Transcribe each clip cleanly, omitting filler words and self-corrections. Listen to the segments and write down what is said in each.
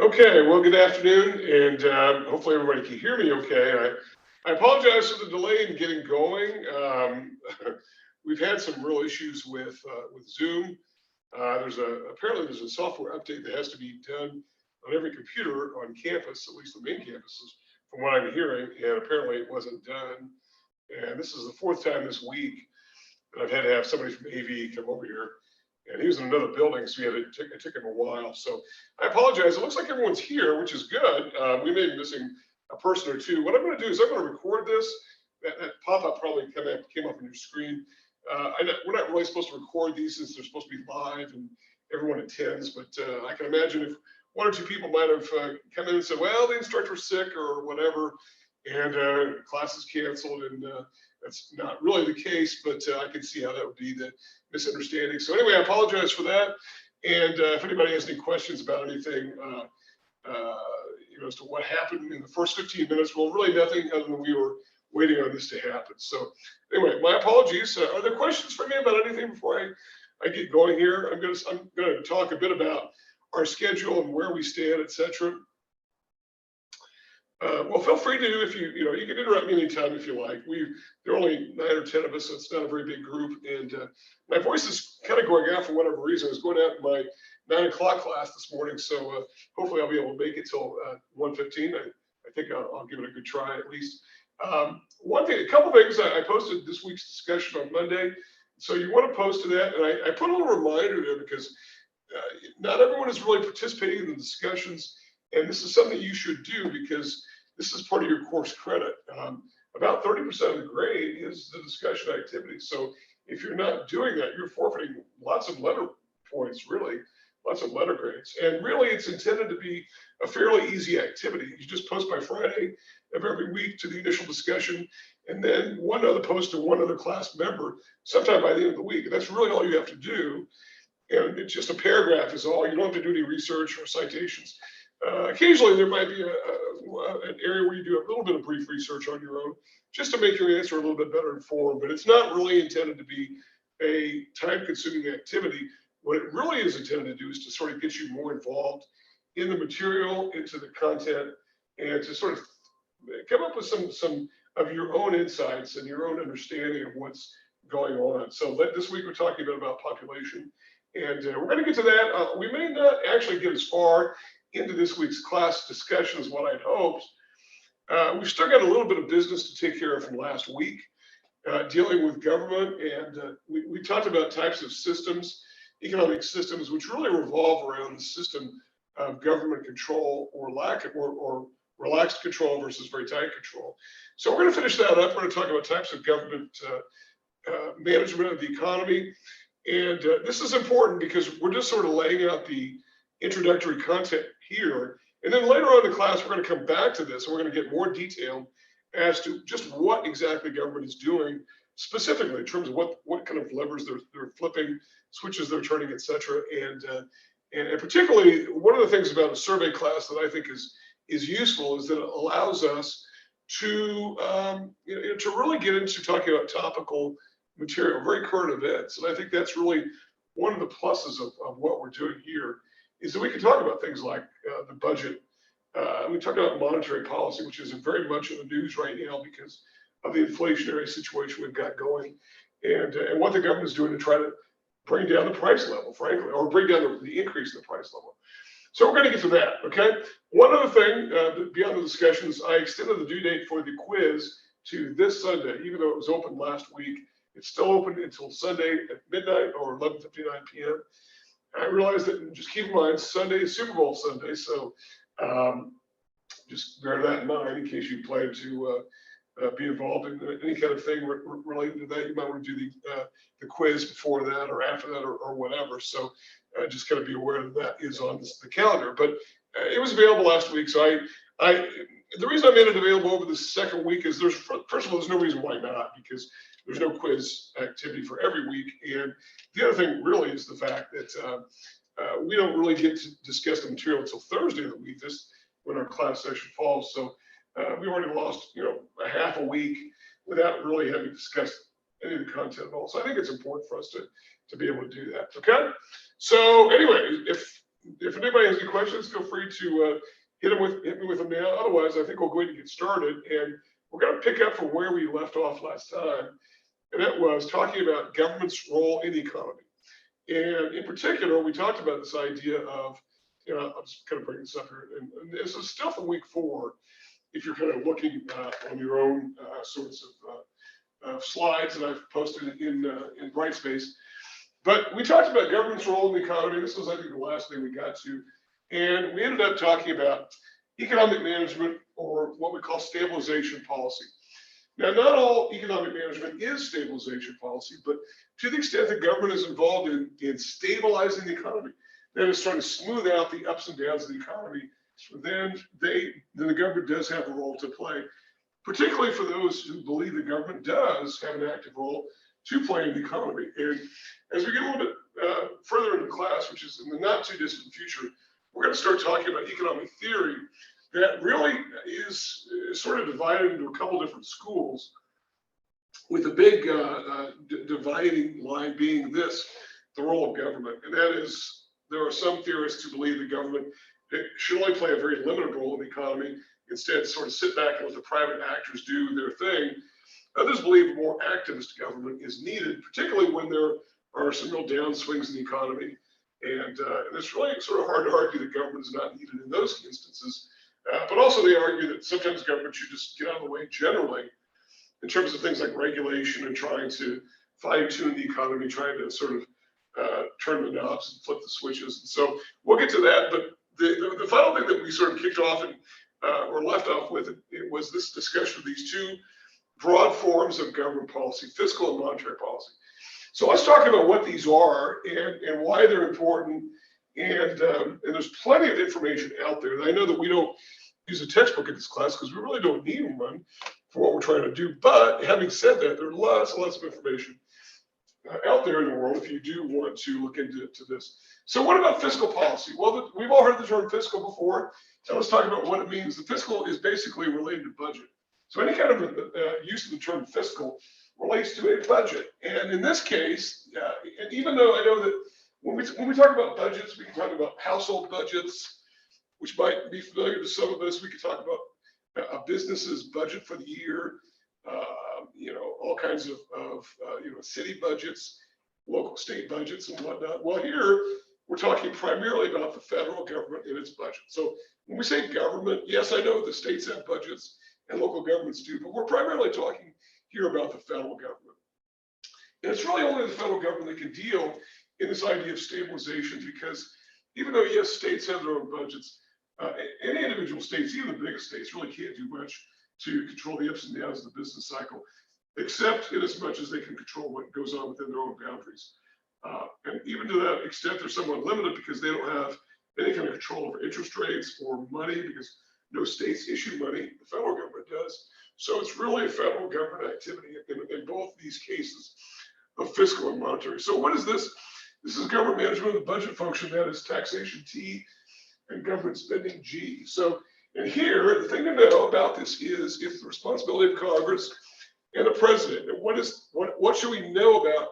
Okay, well, good afternoon, and hopefully everybody can hear me okay. I apologize for the delay in getting going. We've had some real issues with Zoom. Apparently there's a software update that has to be done on every computer on campus, at least the main campuses, from what I'm hearing, and apparently it wasn't done. And this is the fourth time this week that I've had to have somebody from AV come over here, and he was in another building, so it took him a while. So I apologize. It looks like everyone's here, which is good. We may be missing a person or two. What I'm going to do is I'm going to record this. That pop-up probably came up on your screen. We're not really supposed to record these since they're supposed to be live and everyone attends, but I can imagine if one or two people might have come in and said, well, the instructor's sick or whatever, and class is canceled, and that's not really the case, but I can see how that would be the misunderstanding. So anyway, I apologize for that. And if anybody has any questions about anything, as to what happened in the first 15 minutes, well, really nothing other than we were waiting on this to happen. So anyway, my apologies. Are there questions for me about anything before I get going here? I'm going to talk a bit about our schedule and where we stand, etc. Well, feel free to, if you can interrupt me anytime if you like. There are only 9 or 10 of us, so it's not a very big group. And my voice is kind of going out for whatever reason. I was going out in my 9 o'clock class this morning, so hopefully I'll be able to make it till 1:15. I think I'll give it a good try at least. A couple things. I posted this week's discussion on Monday, so you want to post to that. And I put a little reminder there because not everyone is really participating in the discussions, and this is something you should do because this is part of your course credit. About 30% of the grade is the discussion activity. So if you're not doing that, you're forfeiting lots of letter points, really, lots of letter grades. And really, it's intended to be a fairly easy activity. You just post by Friday of every week to the initial discussion, and then one other post to one other class member sometime by the end of the week. And that's really all you have to do. And it's just a paragraph is all. You don't have to do any research or citations. Occasionally, there might be an area where you do a little bit of brief research on your own, just to make your answer a little bit better informed. But it's not really intended to be a time-consuming activity. What it really is intended to do is to sort of get you more involved in the material, into the content, and to sort of come up with some of your own insights and your own understanding of what's going on. So this week we're talking a bit about population, and we're going to get to that. We may not actually get as far into this week's class discussion as what I'd hoped. We've still got a little bit of business to take care of from last week, dealing with government, and we talked about types of systems, economic systems, which really revolve around the system of government control or relaxed control versus very tight control. So we're going to finish that up. We're going to talk about types of government management of the economy. And this is important because we're just sort of laying out the introductory content here. And then later on in the class, we're going to come back to this and we're going to get more detail as to just what exactly government is doing specifically in terms of what kind of levers they're flipping, switches they're turning, etc. And particularly, one of the things about a survey class that I think is useful is that it allows us to to really get into talking about topical material, very current events. And I think that's really one of the pluses of what we're doing here, is that we can talk about things like the budget. We talk about monetary policy, which is very much in the news right now because of the inflationary situation we've got going, and what the government is doing to try to bring down the price level, frankly, or bring down the increase in the price level. So we're going to get to that, okay? One other thing, beyond the discussions, I extended the due date for the quiz to this Sunday, even though it was open last week. It's still open until Sunday at midnight or 11:59 p.m. I realize that, just keep in mind, Sunday is Super Bowl Sunday, so just bear that in mind in case you plan to be involved in any kind of thing related to that. You might want to do the quiz before that or after that or whatever. So just kind of be aware that is on the calendar. But it was available last week, so the reason I made it available over the second week is first of all, there's no reason why not, because there's no quiz activity for every week. And the other thing really is the fact that we don't really get to discuss the material until Thursday of the week, when our class session falls. So we already lost, a half a week without really having discussed any of the content at all. So I think it's important for us to be able to do that. Okay. So anyway, if if anybody has any questions, feel free to hit me with them now. Otherwise, I think we'll go ahead and get started. And we're going to pick up from where we left off last time, and that was talking about government's role in the economy. And in particular, we talked about this idea of, I'm just kind of bringing this up here, and this is still from week 4. If you're kind of looking on your own sorts of slides that I've posted in Brightspace. But we talked about government's role in the economy. This was, I think, the last thing we got to. And we ended up talking about economic management, or what we call stabilization policy. Now, not all economic management is stabilization policy, but to the extent that government is involved in stabilizing the economy, that is trying to smooth out the ups and downs of the economy, then the government does have a role to play, particularly for those who believe the government does have an active role to play in the economy. And as we get a little bit further into class, which is in the not too distant future, we're going to start talking about economic theory that really is sort of divided into a couple different schools, with a big dividing line being this: the role of government. And that is, there are some theorists who believe the government should only play a very limited role in the economy, instead sort of sit back and let the private actors do their thing. Others believe a more activist government is needed, particularly when there are some real downswings in the economy. And it's really sort of hard to argue that government is not needed in those instances. But also they argue that sometimes government should just get out of the way generally, in terms of things like regulation and trying to fine tune the economy, trying to sort of turn the knobs and flip the switches. And so we'll get to that. But the final thing that we sort of kicked off and or left off with, it was this discussion of these two broad forms of government policy: fiscal and monetary policy. So let's talk about what these are and why they're important. And there's plenty of information out there. And I know that we don't use a textbook in this class because we really don't need one for what we're trying to do. But having said that, there are lots and lots of information out there in the world if you do want to look into this. So what about fiscal policy? Well, we've all heard the term fiscal before. So let's talk about what it means. The fiscal is basically related to budget. So any kind of use of the term fiscal relates to a budget. And in this case, and even though I know that when we talk about budgets, we can talk about household budgets, which might be familiar to some of us. We could talk about a business's budget for the year, all kinds of city budgets, local state budgets and whatnot. Well, here we're talking primarily about the federal government and its budget. So when we say government, yes, I know the states have budgets and local governments do, but we're primarily talking here about the federal government. And it's really only the federal government that can deal in this idea of stabilization, because even though, yes, states have their own budgets, any individual states, even the biggest states, really can't do much to control the ups and downs of the business cycle, except in as much as they can control what goes on within their own boundaries. And even to that extent, they're somewhat limited because they don't have any kind of control over interest rates or money, because no states issue money, the federal government does. So it's really a federal government activity in both these cases of fiscal and monetary. So what is this? This is government management of the budget function, that is taxation T and government spending G. So, and here, the thing to know about this is it's the responsibility of Congress and the president. And what should we know about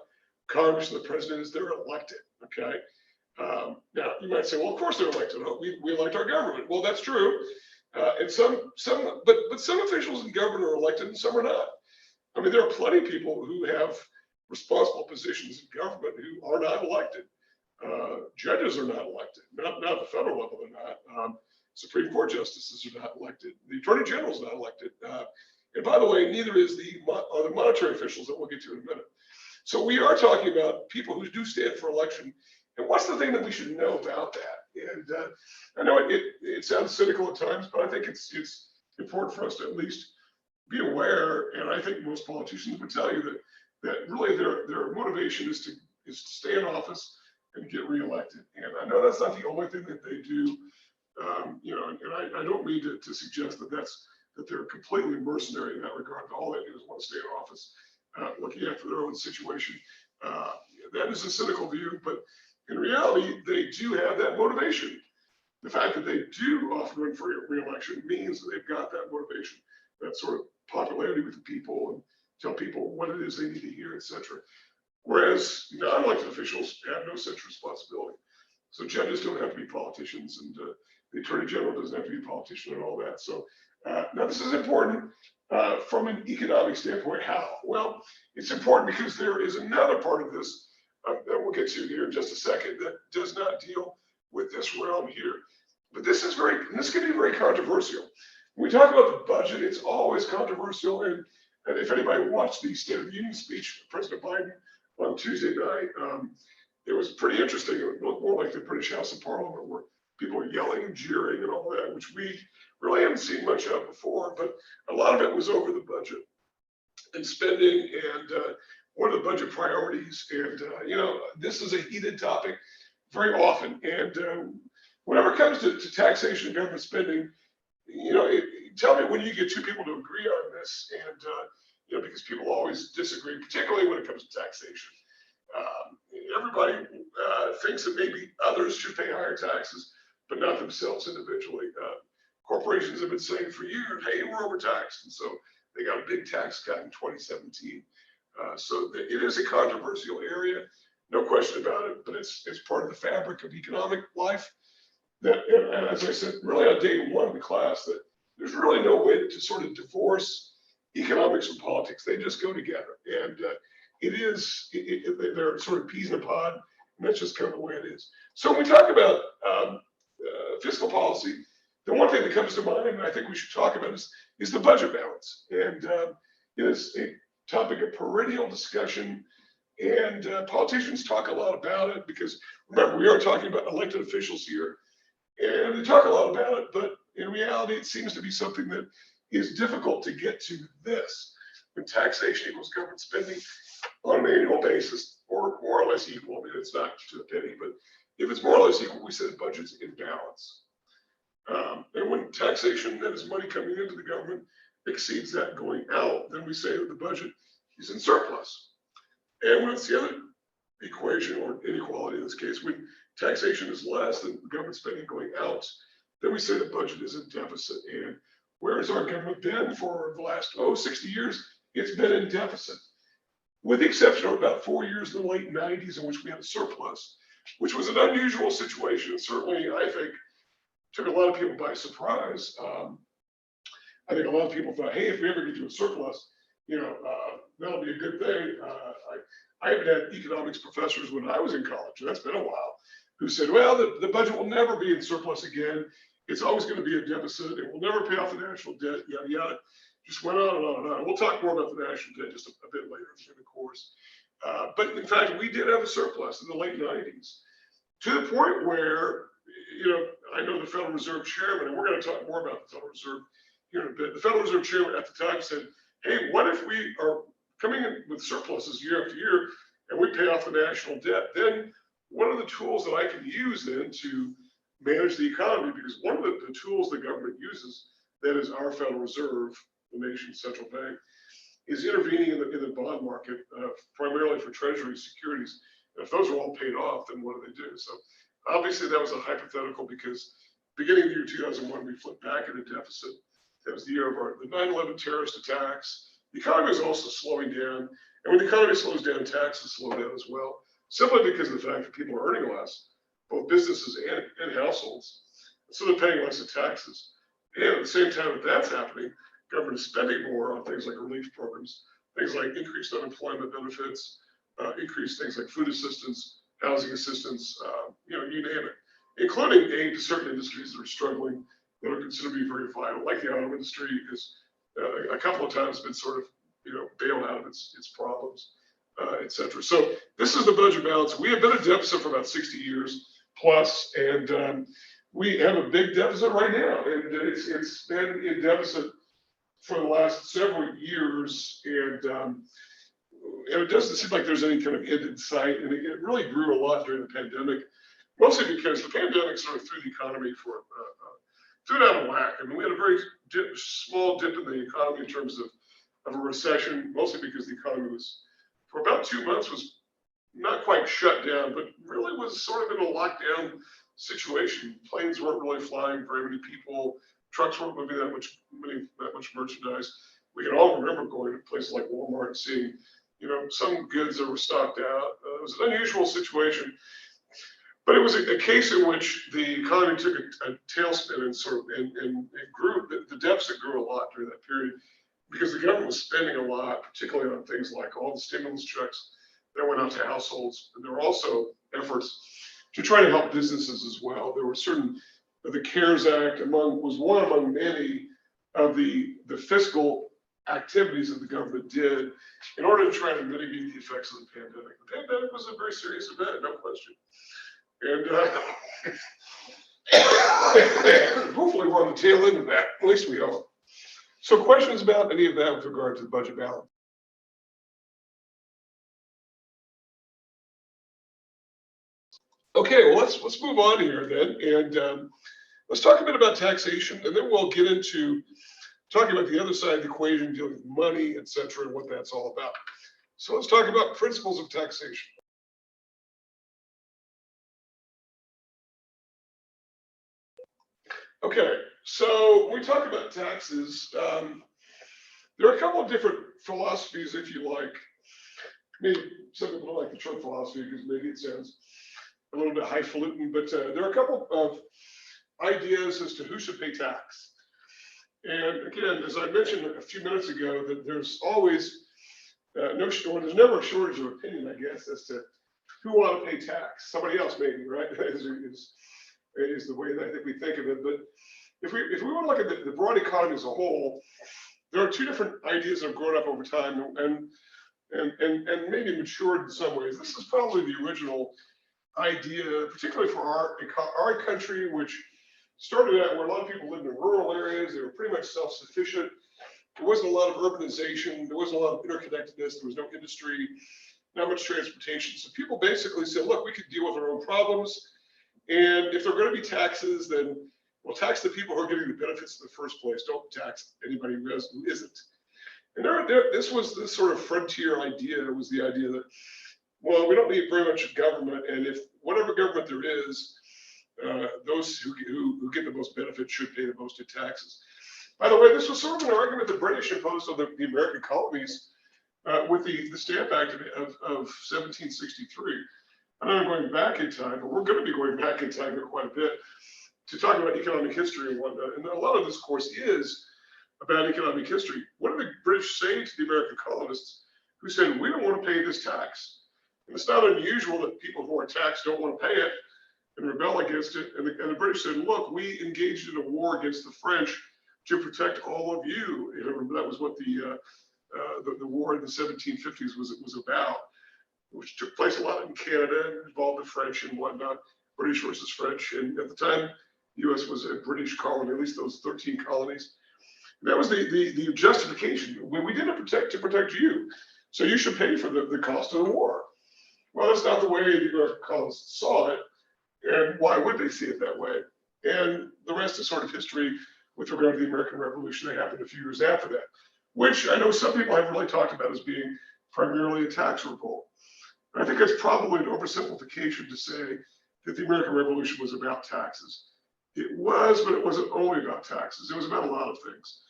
Congress and the president is they're elected, okay? Now, you might say, well, of course they're elected. We elect our government. Well, that's true. And some officials in government are elected and some are not. I mean, there are plenty of people who have responsible positions in government who are not elected. Judges are not elected, not at the federal level, they're not. Supreme Court justices are not elected. The Attorney General is not elected. And by the way, neither is the monetary officials that we'll get to in a minute. So we are talking about people who do stand for election. And what's the thing that we should know about that? And I know it sounds cynical at times, but I think it's important for us to at least be aware. And I think most politicians would tell you that really their motivation is to stay in office and get reelected. And I know that's not the only thing that they do. And I don't mean to suggest that they're completely mercenary in that regard. All they do is want to stay in office, looking after their own situation. That is a cynical view, but in reality, they do have that motivation. The fact that they do often run for re-election means that they've got that motivation, that sort of popularity with the people, and tell people what it is they need to hear, etc. Whereas non-elected officials have no such responsibility. So judges don't have to be politicians, and the attorney general doesn't have to be a politician and all that. So now this is important from an economic standpoint. How? Well, it's important because there is another part of this that we'll get to here in just a second that does not deal with this realm here. But this can be very controversial. When we talk about the budget, it's always controversial. And if anybody watched the State of the Union speech of President Biden on Tuesday night, it was pretty interesting. It looked more like the British House of Parliament, where people were yelling and jeering and all that, which we really haven't seen much of before. But a lot of it was over the budget and spending and what are the budget priorities. And, this is a heated topic very often. And whenever it comes to taxation and government spending, tell me when you get two people to agree on this. And, because people always disagree, particularly when it comes to taxation. Everybody thinks that maybe others should pay higher taxes, but not themselves individually. Corporations have been saying for years, hey, we're overtaxed. And so they got a big tax cut in 2017. So it is a controversial area, no question about it, but it's part of the fabric of economic life. And as I said, really on day one of the class, that there's really no way to sort of divorce economics from politics. They just go together. And they're sort of peas in a pod, and that's just kind of the way it is. So when we talk about fiscal policy, the one thing that comes to mind, and I think we should talk about, is the budget balance. And it is a topic of perennial discussion, and politicians talk a lot about it because, remember, we are talking about elected officials here, and they talk a lot about it, but in reality, it seems to be something that is difficult to get to this. When taxation equals government spending on an annual basis, or more or less equal, I mean, it's not to the penny, but if it's more or less equal, we say the budget's in balance. And when taxation, that is money coming into the government, exceeds that going out, then we say that the budget is in surplus. And when it's the other equation, or inequality in this case, when taxation is less than government spending going out, then we say the budget is in deficit. And where has our government been for the last 60 years? It's been in deficit, with the exception of about 4 years in the late 90s in which we had a surplus, which was an unusual situation. Certainly, I think, took a lot of people by surprise. I think a lot of people thought, hey, if we ever get to a surplus, that'll be a good thing. I even had economics professors when I was in college, and that's been a while, who said, well, the budget will never be in surplus again. It's always going to be a deficit. It will never pay off the national debt, yada, yada. Just went on and on and on. We'll talk more about the national debt just a bit later in the course. But in fact, we did have a surplus in the late 90s, to the point where, I know the Federal Reserve Chairman, and we're going to talk more about the Federal Reserve here in a bit. The Federal Reserve Chairman at the time said, hey, what if we are coming in with surpluses year after year and we pay off the national debt? Then what are the tools that I can use then to manage the economy? Because one of the tools the government uses, that is our Federal Reserve, the nation's central bank, is intervening in the bond market, primarily for Treasury securities. And if those are all paid off, then what do? So obviously that was a hypothetical, because beginning of the year 2001, we flipped back into deficit. That was the year of the 9/11 terrorist attacks. The economy was also slowing down. And when the economy slows down, taxes slow down as well, simply because of the fact that people are earning less, both businesses and households. So they're paying less in taxes. And at the same time that that's happening, government is spending more on things like relief programs, things like increased unemployment benefits, increased things like food assistance, housing assistance, you name it, including aid to certain industries that are struggling, that are considered to be very vital, like the auto industry is a couple of times been sort of, bailed out of its problems, et cetera. So this is the budget balance. We have been in deficit for about 60 years plus, and we have a big deficit right now, and it's been in deficit for the last several years, and it doesn't seem like there's any kind of end in sight. And it really grew a lot during the pandemic, mostly because the pandemic sort of threw the economy threw it out of whack. I mean, we had a very small dip in the economy in terms of a recession, mostly because the economy was, for about 2 months, was not quite shut down, but really was sort of in a lockdown situation. Planes weren't really flying, very many people, trucks weren't moving that much merchandise. We can all remember going to places like Walmart and seeing, some goods that were stocked out. It was an unusual situation. But it was a case in which the economy took a tailspin and it grew. The deficit grew a lot during that period because the government was spending a lot, particularly on things like all the stimulus checks that went out to households. And there were also efforts to try to help businesses as well. There were certain, the CARES Act was one among many of the fiscal activities that the government did in order to try to mitigate the effects of the pandemic. The pandemic was a very serious event, no question. And hopefully we're on the tail end of that, at least we hope. So questions about any of that with regard to the budget balance? Okay, well, let's move on here then, and let's talk a bit about taxation, and then we'll get into talking about the other side of the equation, dealing with money, et cetera, and what that's all about. So let's talk about principles of taxation. Okay, so when we talk about taxes, there are a couple of different philosophies, if you like. Maybe some people don't like the term philosophy because maybe it sounds a little bit highfalutin, but there are a couple of ideas as to who should pay tax. And again, as I mentioned a few minutes ago, that there's always there's never a shortage of opinion, I guess, as to who ought to pay tax. Somebody else maybe, right? is the way that I think we think of it. But if we want to look at the broad economy as a whole, there are two different ideas that have grown up over time and maybe matured in some ways. This is probably the original idea, particularly for our country, which started out where a lot of people lived in rural areas. They were pretty much self-sufficient. There wasn't a lot of urbanization. There wasn't a lot of interconnectedness. There was no industry, not much transportation. So people basically said, look, we could deal with our own problems. And if there are going to be taxes, then we'll tax the people who are getting the benefits in the first place. Don't tax anybody who isn't. And this was this sort of frontier idea. It was the idea that, well, we don't need very much government. And if whatever government there is, those who get the most benefit should pay the most in taxes. By the way, this was sort of an argument the British imposed on the American colonies with the Stamp Act of 1763. I know I'm going back in time, but we're going to be going back in time quite a bit to talk about economic history and whatnot. And a lot of this course is about economic history. What did the British say to the American colonists who said, we don't want to pay this tax? And it's not unusual that people who are taxed don't want to pay it and rebel against it. And the British said, look, we engaged in a war against the French to protect all of you. That was what the war in the 1750s was about, which took place a lot in Canada and involved the French and whatnot, British versus French. And at the time, the US was a British colony, at least those 13 colonies. And that was the justification. We did it to protect you. So you should pay for the cost of the war. Well, that's not the way the American colonists saw it. And why would they see it that way? And the rest is sort of history with regard to the American Revolution that happened a few years after that, which I know some people have really talked about as being primarily a tax revolt. I think that's probably an oversimplification to say that the American Revolution was about taxes. It was, but it wasn't only about taxes. It was about a lot of things.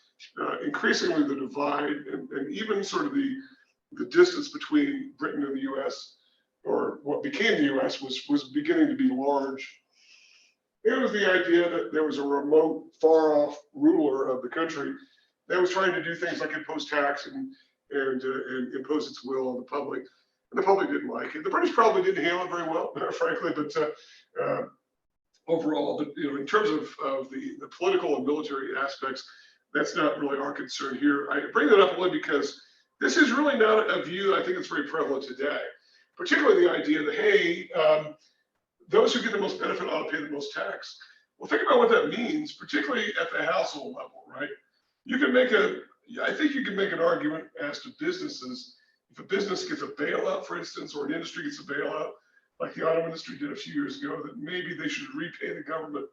Increasingly, the divide and even sort of the distance between Britain and the U.S., or what became the U.S., was beginning to be large. It was the idea that there was a remote, far-off ruler of the country that was trying to do things like impose tax and impose its will on the public. And the public didn't like it. The British probably didn't handle it very well, frankly, but overall, but in terms of the political and military aspects, that's not really our concern here. I bring that up only because this is really not a view I think it's very prevalent today, particularly the idea that, hey, those who get the most benefit ought to pay the most tax. Well, think about what that means, particularly at the household level, right? I think you can make an argument as to businesses. If a business gets a bailout, for instance, or an industry gets a bailout, like the auto industry did a few years ago, that maybe they should repay the government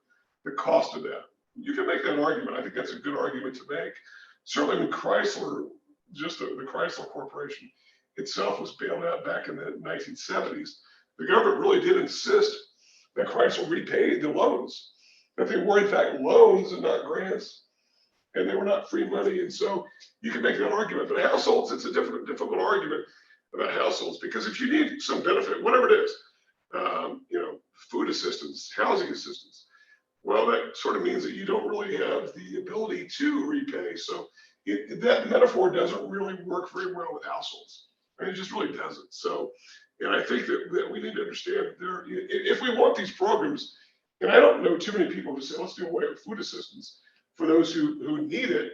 the cost of that. You can make that argument. I think that's a good argument to make. Certainly when Chrysler, just the Chrysler Corporation itself was bailed out back in the 1970s, the government really did insist that Chrysler repaid the loans, that they were in fact loans and not grants, and they were not free money. And so you can make that argument. But households, it's a difficult argument about households, because if you need some benefit, whatever it is, food food assistance, housing assistance. Well, that sort of means that you don't really have the ability to repay. So that metaphor doesn't really work very well with households. And it just really doesn't. So, and I think that we need to understand that if we want these programs, and I don't know too many people who say, let's do away with food assistance for those who need it.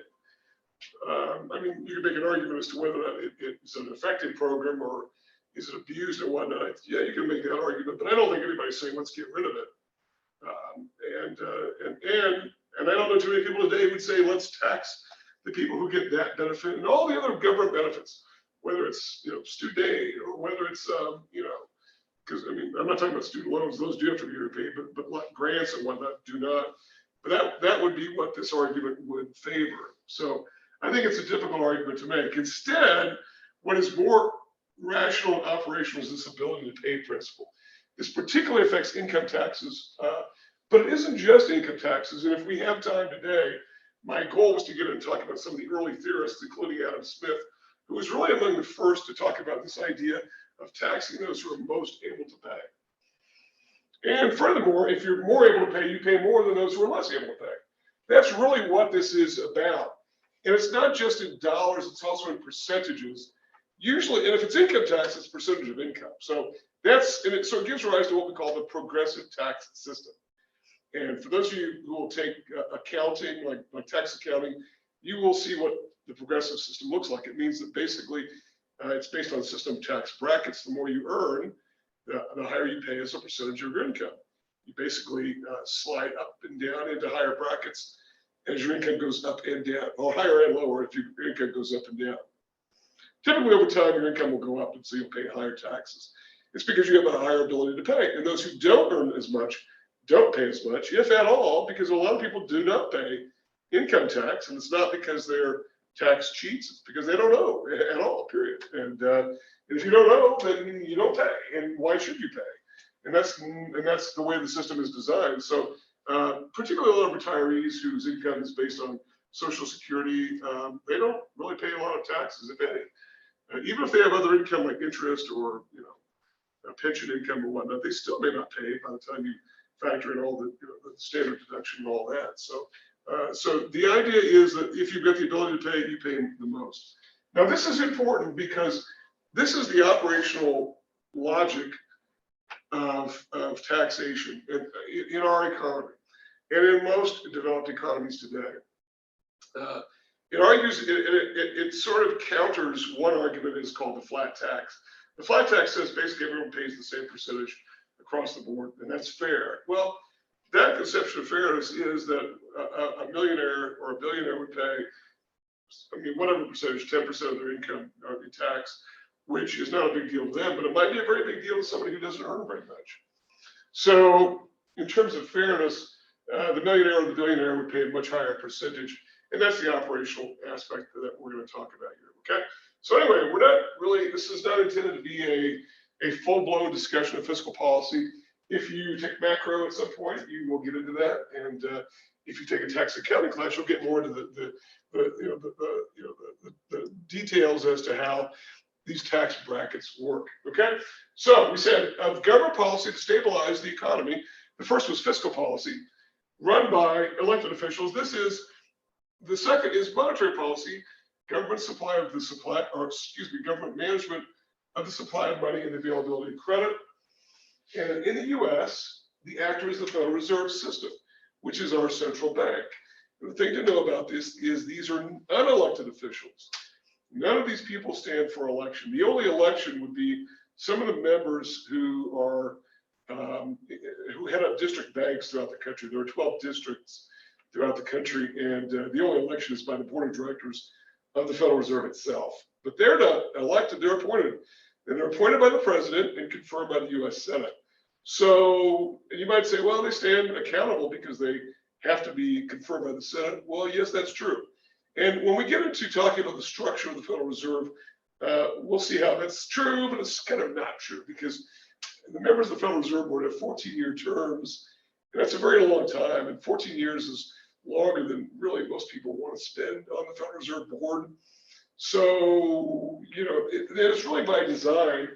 I mean, you can make an argument as to whether or not it's an effective program or is it abused and whatnot. Yeah, you can make that argument, but I don't think anybody's saying let's get rid of it. And I don't know too many people today would say let's tax the people who get that benefit and all the other government benefits, whether it's student aid or whether it's because I mean I'm not talking about student loans; those do have to be repaid, but like grants and whatnot do not. But that would be what this argument would favor. So I think it's a difficult argument to make. Instead, what is more rational and operational is this ability to pay principle. This particularly affects income taxes, but it isn't just income taxes. And if we have time today, my goal was to get into talking about some of the early theorists, including Adam Smith, who was really among the first to talk about this idea of taxing those who are most able to pay. And furthermore, if you're more able to pay, you pay more than those who are less able to pay. That's really what this is about. And it's not just in dollars, it's also in percentages. Usually, and if it's income tax, it's percentage of income. So so it gives rise to what we call the progressive tax system. And for those of you who will take accounting, like tax accounting, you will see what the progressive system looks like. It means that basically it's based on system tax brackets. The more you earn, the higher you pay as a percentage of your income. You basically slide up and down into higher brackets as your income goes up and down, or higher and lower if your income goes up and down. Typically over time, your income will go up, and so you'll pay higher taxes. It's because you have a higher ability to pay. And those who don't earn as much don't pay as much, if at all, because a lot of people do not pay income tax, and it's not because they're tax cheats, it's because they don't know at all, period. And if you don't know, then you don't pay, and why should you pay? And that's the way the system is designed. So particularly a lot of retirees whose income is based on Social Security, they don't really pay a lot of taxes, if any. Even if they have other income like interest or pension income or whatnot, they still may not pay by the time you factor in all the standard deduction and all that. So so the idea is that if you've got the ability to pay, you pay the most. Now this is important because this is the operational logic of taxation in our economy and in most developed economies today. It argues, it sort of counters one argument is called the flat tax. The flat tax says basically everyone pays the same percentage across the board, and that's fair. Well, that conception of fairness is that a millionaire or a billionaire would pay, I mean, whatever percentage, 10% of their income in tax, which is not a big deal to them, but it might be a very big deal to somebody who doesn't earn very much. So in terms of fairness, the millionaire or the billionaire would pay a much higher percentage. And that's the operational aspect that we're going to talk about here, okay? So anyway, we're not really, this is not intended to be a full-blown discussion of fiscal policy. If you take macro at some point, you will get into that. And if you take a tax accounting class, you'll get more into the details as to how these tax brackets work, okay? So we said of government policy to stabilize the economy, the first was fiscal policy run by elected officials. The second is monetary policy, government government management of the supply of money and the availability of credit. And in the US, the actor is the Federal Reserve System, which is our central bank. And the thing to know about this is these are unelected officials. None of these people stand for election. The only election would be some of the members who are who head up district banks throughout the country. There are 12 districts throughout the country, and the only election is by the board of directors of the Federal Reserve itself. But they're not elected, they're appointed. And they're appointed by the president and confirmed by the US Senate. So you might say, well, they stand accountable because they have to be confirmed by the Senate. Well, yes, that's true. And when we get into talking about the structure of the Federal Reserve, we'll see how that's true, but it's kind of not true because the members of the Federal Reserve Board have 14-year terms, and that's a very long time, and 14 years is longer than really most people want to spend on the Federal Reserve Board. So, it's really by design,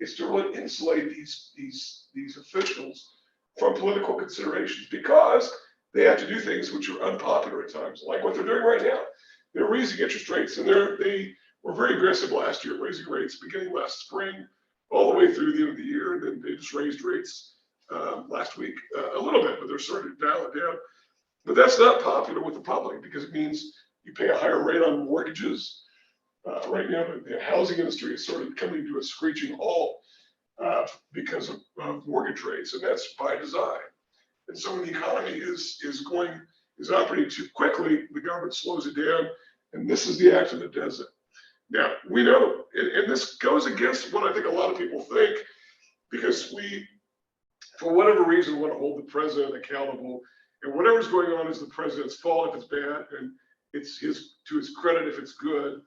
it's to really insulate these officials from political considerations because they have to do things which are unpopular at times, like what they're doing right now. They're raising interest rates, and they were very aggressive last year, raising rates beginning last spring all the way through the end of the year, and then they just raised rates last week a little bit, but they're starting to dial it down. But that's not popular with the public because it means you pay a higher rate on mortgages. Right now, the housing industry is sort of coming to a screeching halt because of mortgage rates, and that's by design. And so when the economy is operating too quickly, the government slows it down, and this is the action that does it. Now, we know, and this goes against what I think a lot of people think, because we, for whatever reason, want to hold the president accountable, and whatever's going on is the president's fault if it's bad, and it's to his credit if it's good.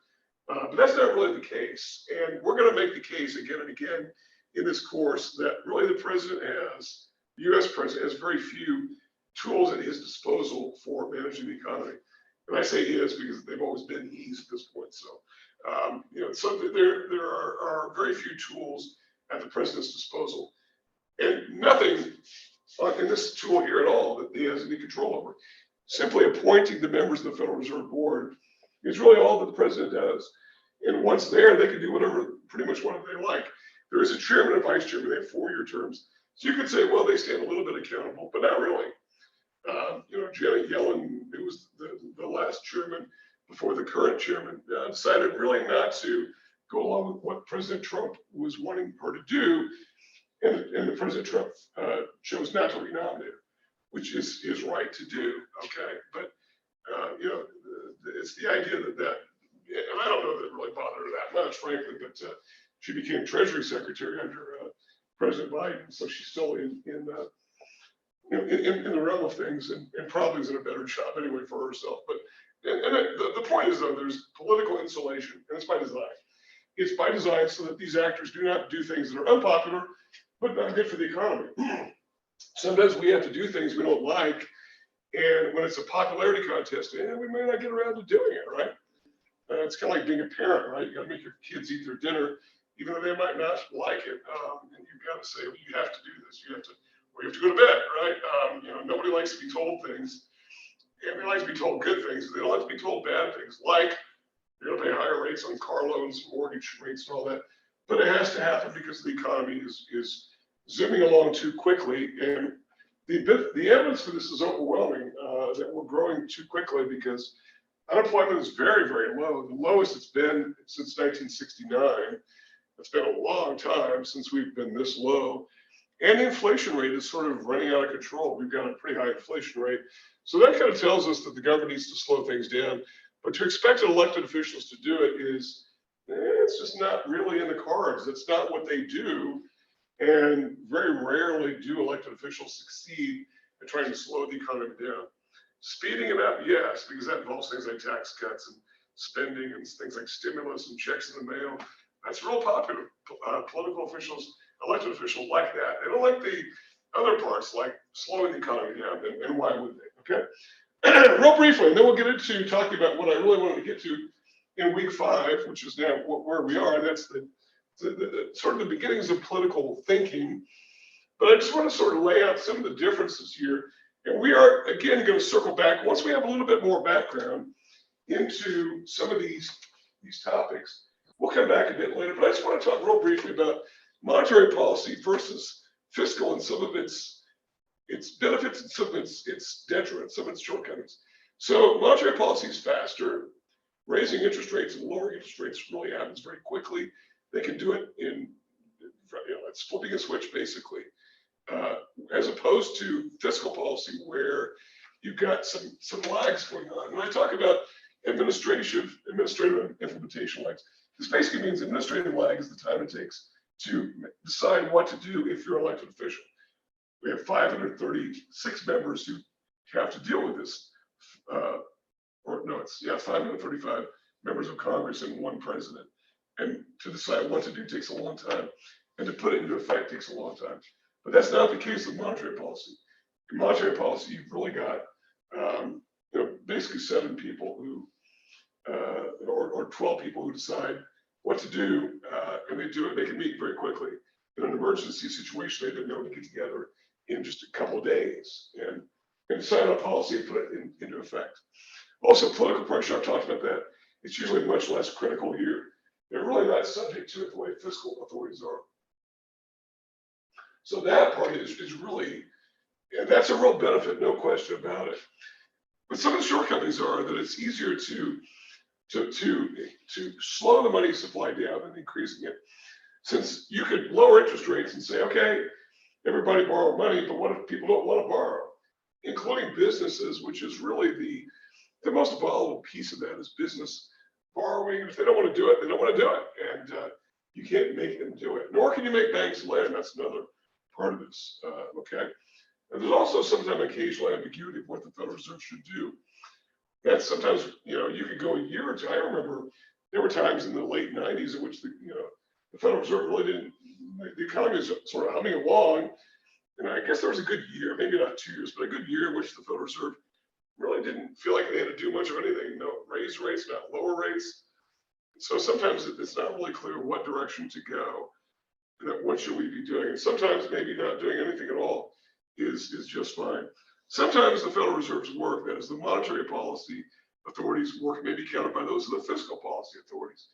But that's not really the case. And we're going to make the case again and again in this course that really the president has, the US president has very few tools at his disposal for managing the economy. And I say his because they've always been he's at this point. So, so there are very few tools at the president's disposal, and nothing in this tool here at all that he has any control over. Simply appointing the members of the Federal Reserve Board is really all that the president does. And once there, they can do pretty much whatever they like. There is a chairman and vice chairman. They have 4-year terms. So you could say, well, they stand a little bit accountable, but not really. Janet Yellen, who was the last chairman before the current chairman, decided really not to go along with what President Trump was wanting her to do. And President Trump chose not to renominate her, which is his right to do. Okay. But, it's the idea that, and I don't know that it really bothered her that much, frankly, but she became Treasury Secretary under President Biden. So she's still in the realm of things, and probably is in a better job anyway for herself. But the point is, though, there's political insulation, and it's by design. It's by design so that these actors do not do things that are unpopular, but not good for the economy. Sometimes we have to do things we don't like, and when it's a popularity contest, we may not get around to doing it, right? It's kind of like being a parent, right? You got to make your kids eat their dinner, even though they might not like it. And you've got to say, well, you have to do this. You have to go to bed, right? Nobody likes to be told things. Everybody likes to be told good things. They don't like to be told bad things, like you're going to pay higher rates on car loans, mortgage rates, and all that. But it has to happen because the economy is zooming along too quickly. And the evidence for this is overwhelming, that we're growing too quickly because unemployment is very, very low, the lowest it's been since 1969. It's been a long time since we've been this low. And the inflation rate is sort of running out of control. We've got a pretty high inflation rate. So that kind of tells us that the government needs to slow things down. But to expect elected officials to do it it's just not really in the cards. It's not what they do. And very rarely do elected officials succeed in trying to slow the economy down. Speeding it up, yes, because that involves things like tax cuts and spending and things like stimulus and checks in the mail. That's real popular. Political officials, elected officials like that. They don't like the other parts, like slowing the economy down, and why would they? Okay. Real briefly, and then we'll get into talking about what I really wanted to get to in week 5, which is now where we are. That's the sort of the beginnings of political thinking. But I just want to sort of lay out some of the differences here. And we are, again, going to circle back once we have a little bit more background into some of these topics. We'll come back a bit later, but I just want to talk real briefly about monetary policy versus fiscal and some of its benefits and some of its detriments, some of its shortcomings. So monetary policy is faster. Raising interest rates and lowering interest rates really happens very quickly. They can do it it's flipping a switch, basically, as opposed to fiscal policy where you've got some lags going on. When I talk about administrative implementation lags, this basically means administrative lag is the time it takes to decide what to do if you're an elected official. We have 536 members who have to deal with this, 535 members of Congress and 1 president. And to decide what to do takes a long time, and to put it into effect takes a long time. But that's not the case with monetary policy. In monetary policy, you've really got basically 7 people who, or 12 people who decide what to do, and they do it. They can meet very quickly. In an emergency situation, they've been able to get together in just a couple of days and decide on policy and put it into effect. Also, political pressure, I've talked about that. It's usually much less critical here. They're really not subject to it the way fiscal authorities are. So that part is really, and that's a real benefit, no question about it. But some of the shortcomings are that it's easier to slow the money supply down than increasing it. Since you could lower interest rates and say, okay, everybody borrow money, but what if people don't want to borrow? Including businesses, which is really the most volatile piece of that is business borrowing. If they don't want to do it, they don't want to do it. And you can't make them do it. Nor can you make banks lend. That's another part of this, okay? And there's also sometimes occasional ambiguity of what the Federal Reserve should do. That's sometimes, you could go a year or two. I remember there were times in the late 90s in which the Federal Reserve really didn't, the economy was sort of humming along. And I guess there was a good year, maybe not 2 years, but a good year in which the Federal Reserve really didn't feel like they had to do much of anything. No, raise rates, not lower rates. So sometimes it's not really clear what direction to go. And what should we be doing? And sometimes maybe not doing anything at all is just fine. Sometimes the Federal Reserve's work, that is the monetary policy authorities' work, may be countered by those of the fiscal policy authorities.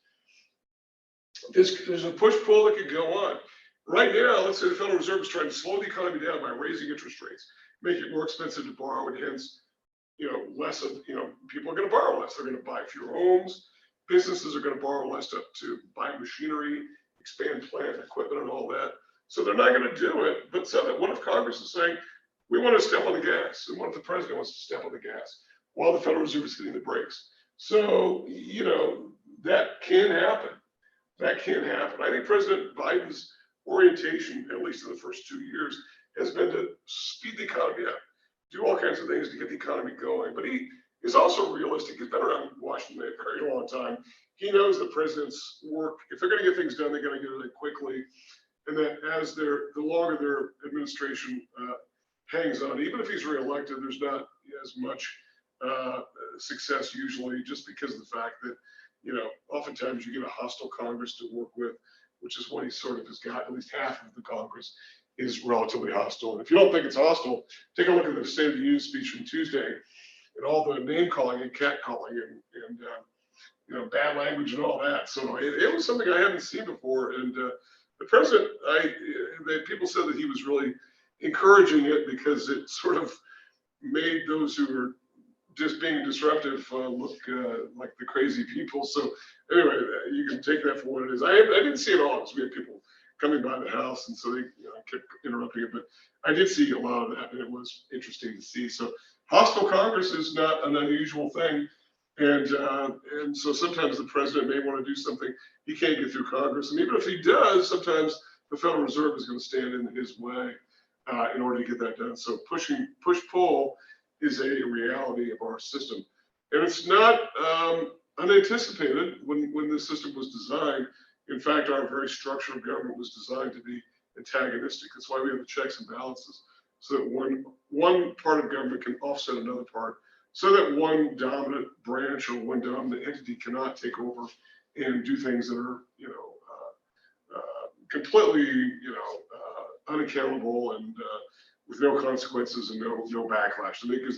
There's a push-pull that could go on. Right now, let's say the Federal Reserve is trying to slow the economy down by raising interest rates, make it more expensive to borrow, and hence, less of, people are going to borrow less. They're going to buy fewer homes. Businesses are going to borrow less to buy machinery, expand plant equipment, and all that. So they're not going to do it. But what if Congress is saying, we want to step on the gas? And what if the president wants to step on the gas while the Federal Reserve is hitting the brakes? So, that can happen. That can happen. I think President Biden's orientation, at least in the first 2 years, has been to speed the economy up, do all kinds of things to get the economy going. But he is also realistic. He's been around Washington a very long time. He knows the president's work. If they're going to get things done, they're going to get it done quickly. And that as the longer their administration hangs on, even if he's reelected, there's not as much success usually, just because of the fact that, oftentimes you get a hostile Congress to work with, which is what he sort of has got. At least half of the Congress is relatively hostile. And if you don't think it's hostile, take a look at the State of the Union speech from Tuesday and all the name calling and cat calling and bad language and all that. So it was something I hadn't seen before. And the president, people said that he was really encouraging it because it sort of made those who were just being disruptive look like the crazy people. So anyway, you can take that for what it is. I didn't see it all because we had people coming by the house, and so they kept interrupting it. But I did see a lot of that, and it was interesting to see. So hostile Congress is not an unusual thing, and so sometimes the president may want to do something he can't get through Congress, and even if he does, sometimes the Federal Reserve is going to stand in his way in order to get that done. So push-pull is a reality of our system, and it's not unanticipated when this system was designed. In fact, our very structure of government was designed to be antagonistic. That's why we have the checks and balances, so that one part of government can offset another part, so that one dominant branch or one dominant entity cannot take over and do things that are, completely, unaccountable and with no consequences and no backlash. Because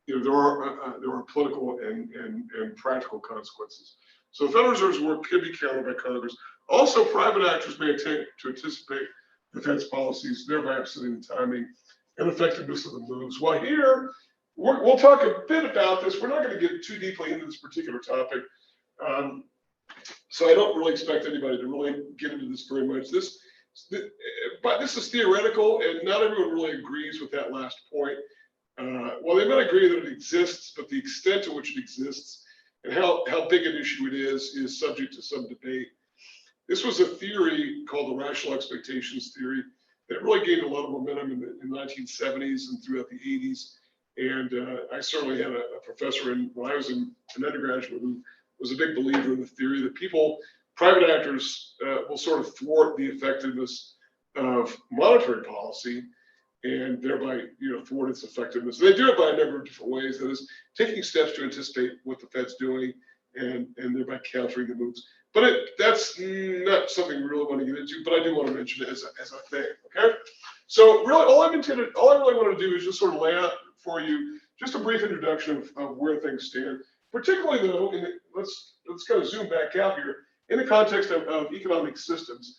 there are political and practical consequences. So the Federal Reserve's work could be countered by Congress. Also, private actors may attempt to anticipate the Fed's policies, thereby upsetting the timing and effectiveness of the moves. Well, here, we'll talk a bit about this. We're not going to get too deeply into this particular topic. So I don't really expect anybody to really get into this very much. But this is theoretical, and not everyone really agrees with that last point. Well, they might agree that it exists, but the extent to which it exists and how big an issue it is subject to some debate. This was a theory called the rational expectations theory that really gained a lot of momentum in the 1970s and throughout the 80s. And I certainly had a professor when I was an undergraduate who was a big believer in the theory that private actors will sort of thwart the effectiveness of monetary policy and thereby, thwart its effectiveness. They do it by a number of different ways. That is, taking steps to anticipate what the Fed's doing and thereby countering the moves. But that's not something we really want to get into, but I do want to mention it as a thing, okay? So really, all I really want to do is just sort of lay out for you just a brief introduction of where things stand. Particularly though, let's kind of zoom back out here in the context of economic systems.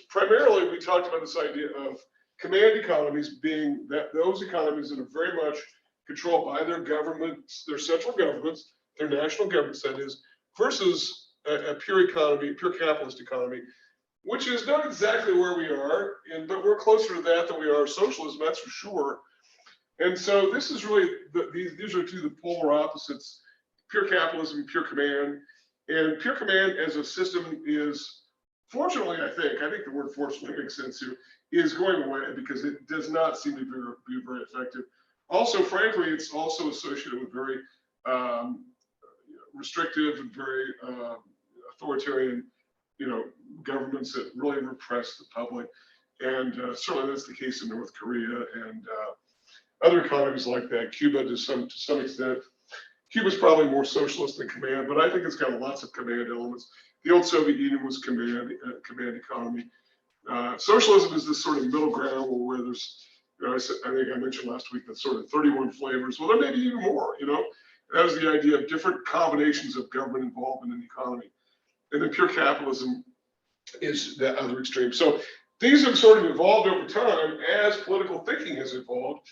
Primarily, we talked about this idea of command economies being those economies that are very much controlled by their governments, their central governments, their national governments, that is, versus a pure economy, pure capitalist economy, which is not exactly where we are, but we're closer to that than we are socialism, that's for sure. And so this is really, these are two the polar opposites, pure capitalism, pure command. And pure command as a system is, fortunately, I think the word fortunately makes sense here, is going away because it does not seem to be very effective. Also, frankly, it's also associated with very restrictive and very authoritarian, governments that really repress the public. And certainly that's the case in North Korea and other economies like that. Cuba to some extent. Cuba's probably more socialist than command, but I think it's got lots of command elements. The old Soviet Union was command economy. Socialism is this sort of middle ground where there's, I think I mentioned last week that sort of 31 flavors. Well, there may be even more. That was the idea of different combinations of government involvement in the economy. And then pure capitalism is the other extreme. So these have sort of evolved over time as political thinking has evolved.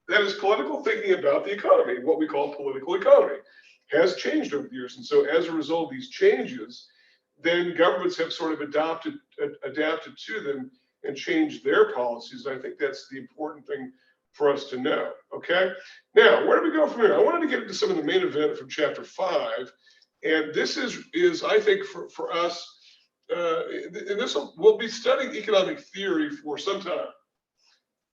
That is, political thinking about the economy, what we call political economy, has changed over the years. And so as a result of these changes, then governments have sort of adapted to them and changed their policies. I think that's the important thing for us to know. Okay. Now, where do we go from here? I wanted to get into some of the main event from chapter 5. And this is I think, for us, and we'll be studying economic theory for some time.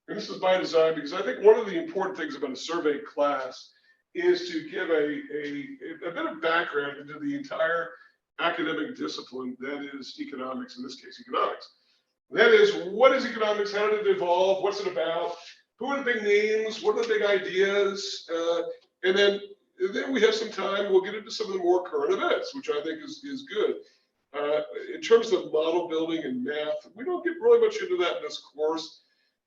And this is by design because I think one of the important things about a survey class is to give a bit of background into the entire academic discipline that is economics, in this case, economics. That is, what is economics? How did it evolve? What's it about? Who are the big names? What are the big ideas? And then we have some time. We'll get into some of the more current events, which I think is good. In terms of model building and math, we don't get really much into that in this course.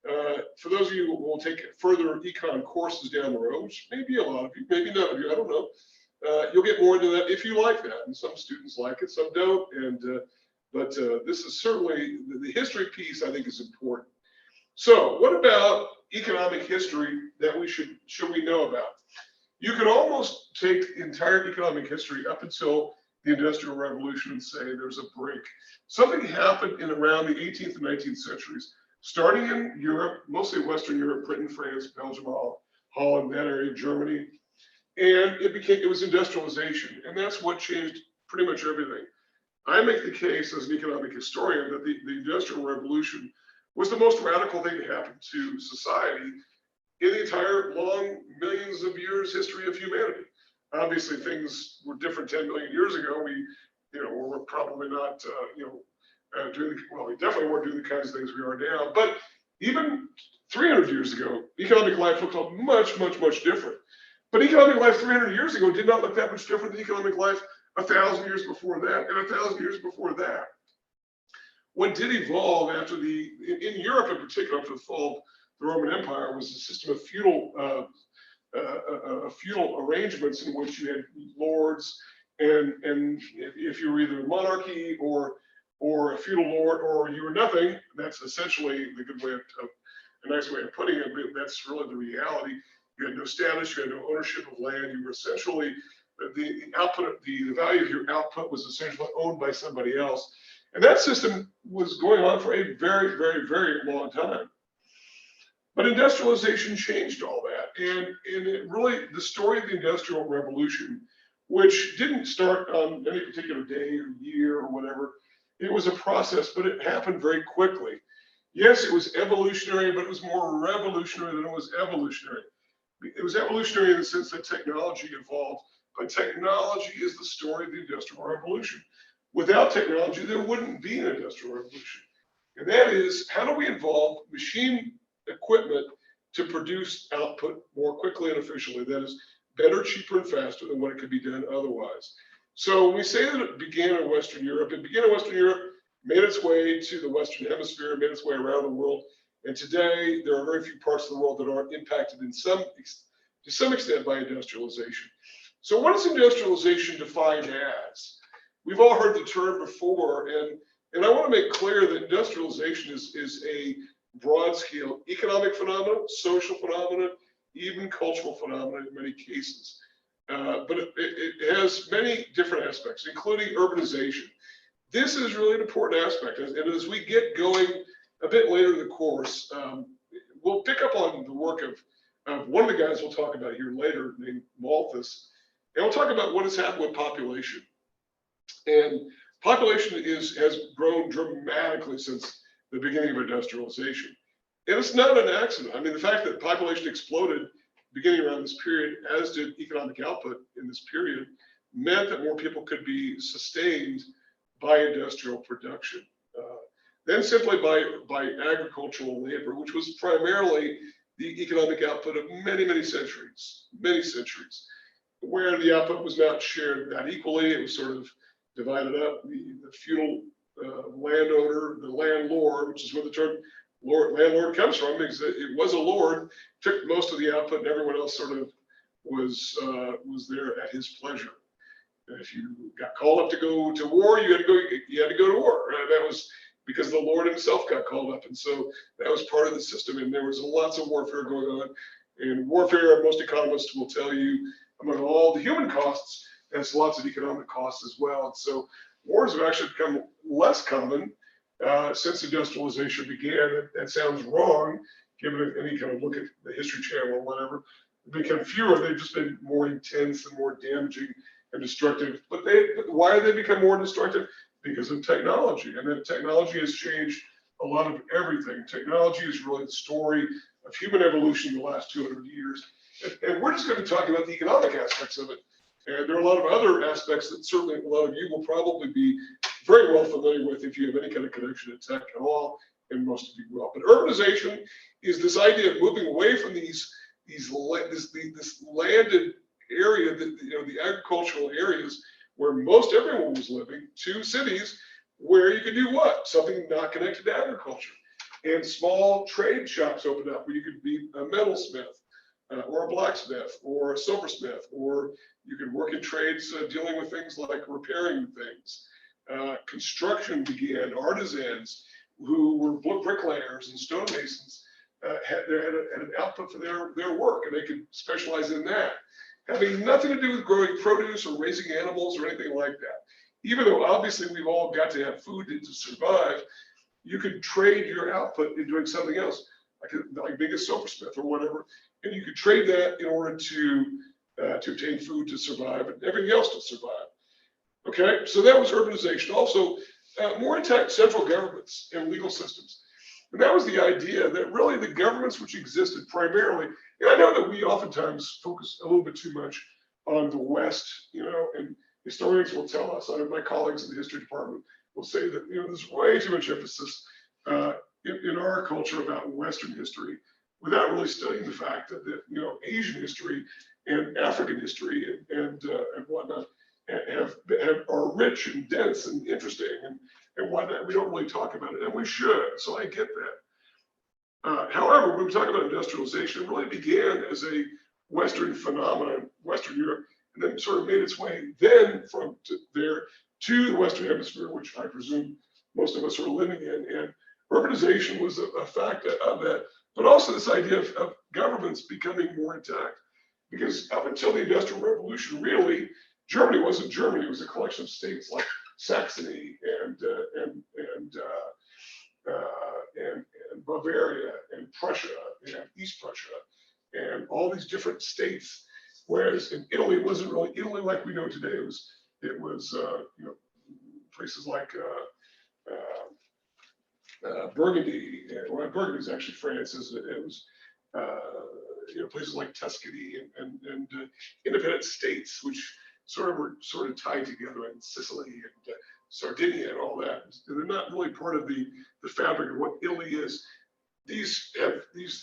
For those of you who will take further econ courses down the road, which may be a lot of you, maybe none of you, I don't know. You'll get more into that if you like that, and some students like it, some don't. But this is certainly the history piece. I think is important. So, what about economic history that should we know about? You could almost take entire economic history up until the Industrial Revolution and say there's a break. Something happened in around the 18th and 19th centuries, starting in Europe, mostly Western Europe, Britain, France, Belgium, Holland, that area, Germany. And it was industrialization, and that's what changed pretty much everything. I make the case as an economic historian that the Industrial Revolution was the most radical thing that happened to society in the entire long millions of years history of humanity. Obviously, things were different 10 million years ago. We were probably not, we definitely weren't doing the kinds of things we are now. But even 300 years ago, economic life looked much, much, much different. But economic life 300 years ago did not look that much different than economic life 1,000 years before that and 1,000 years before that. What did evolve in Europe in particular, after the fall of the Roman Empire, was a system of feudal arrangements in which you had lords, and if you were either a monarchy or a feudal lord, or you were nothing. That's essentially a nice way of putting it. But that's really the reality. You had no status, you had no ownership of land. You were essentially the output, the value of your output was essentially owned by somebody else. And that system was going on for a very, very, very long time. But industrialization changed all that. And it really, the story of the Industrial Revolution, which didn't start on any particular day or year or whatever, it was a process, but it happened very quickly. Yes, it was evolutionary, but it was more revolutionary than it was evolutionary. It was evolutionary in the sense that technology evolved, but technology is the story of the Industrial Revolution. Without technology, there wouldn't be an Industrial Revolution. And that is, how do we involve machine equipment to produce output more quickly and efficiently? That is better, cheaper, and faster than what it could be done otherwise. So we say that it began in Western Europe. It began in Western Europe, made its way to the Western Hemisphere, made its way around the world And today, there are very few parts of the world that aren't impacted to some extent by industrialization. So what is industrialization defined as? We've all heard the term before, and I want to make clear that industrialization is a broad scale economic phenomenon, social phenomenon, even cultural phenomenon in many cases. But it has many different aspects, including urbanization. This is really an important aspect. And as we get going a bit later in the course, we'll pick up on the work of one of the guys we'll talk about here later named Malthus. And we'll talk about what has happened with population. And population has grown dramatically since the beginning of industrialization. And it's not an accident. I mean, the fact that population exploded beginning around this period, as did economic output in this period, meant that more people could be sustained by industrial production. Then simply by agricultural labor, which was primarily the economic output of many, many centuries, where the output was not shared that equally. It was sort of divided up. The feudal landowner, the landlord, which is where the term landlord comes from, because it was a lord, took most of the output, and everyone else sort of was there at his pleasure. And if you got called up to go to war, you had to go to war. Right? That was because the Lord himself got called up, and so that was part of the system. And there was lots of warfare going on. And warfare, most economists will tell you, among all the human costs, has lots of economic costs as well. And so wars have actually become less common since industrialization began. That sounds wrong, given any kind of look at the History Channel or whatever. They've become fewer. They've just been more intense and more damaging and destructive. But why have they become more destructive? Because of technology. And then technology has changed a lot of everything. Technology is really the story of human evolution in the last 200 years. And we're just going to talk about the economic aspects of it. And there are a lot of other aspects that certainly a lot of you will probably be very well familiar with if you have any kind of connection to tech at all, and most of you will. But urbanization is this idea of moving away from this landed area, the agricultural areas where most everyone was living, to cities where you could do what? Something not connected to agriculture. And small trade shops opened up where you could be a metalsmith, or a blacksmith, or a silversmith, or you could work in trades dealing with things like repairing things. Construction began. Artisans who were bricklayers and stonemasons had an output for their work, and they could specialize in that, having nothing to do with growing produce or raising animals or anything like that. Even though obviously we've all got to have food to survive, you could trade your output in doing something else, like being a silversmith or whatever, and you could trade that in order to obtain food to survive and everything else to survive. Okay, so that was urbanization. Also, more intact central governments and legal systems. And that was the idea that really the governments which existed primarily, and I know that we oftentimes focus a little bit too much on the West, and historians will tell us, my colleagues in the history department will say that, there's way too much emphasis in our culture about Western history without really studying the fact that, Asian history and African history and whatnot are rich and dense and interesting and whatnot. We don't really talk about it, and we should. So I get that. However, when we talk about industrialization, it really began as a Western phenomenon, Western Europe, and then sort of made its way then from there to the Western Hemisphere, which I presume most of us are living in. And urbanization was a factor of that, but also this idea of governments becoming more intact. Because up until the Industrial Revolution, really, Germany wasn't Germany. It was a collection of states like Saxony and Bavaria and Prussia and East Prussia and all these different states. Whereas in Italy, it wasn't really Italy like we know today. It was places like Burgundy. Well, Burgundy is actually France. It was places like Tuscany and independent states, which were tied together, in Sicily and Sardinia and all that. And they're not really part of the fabric of what Italy is. These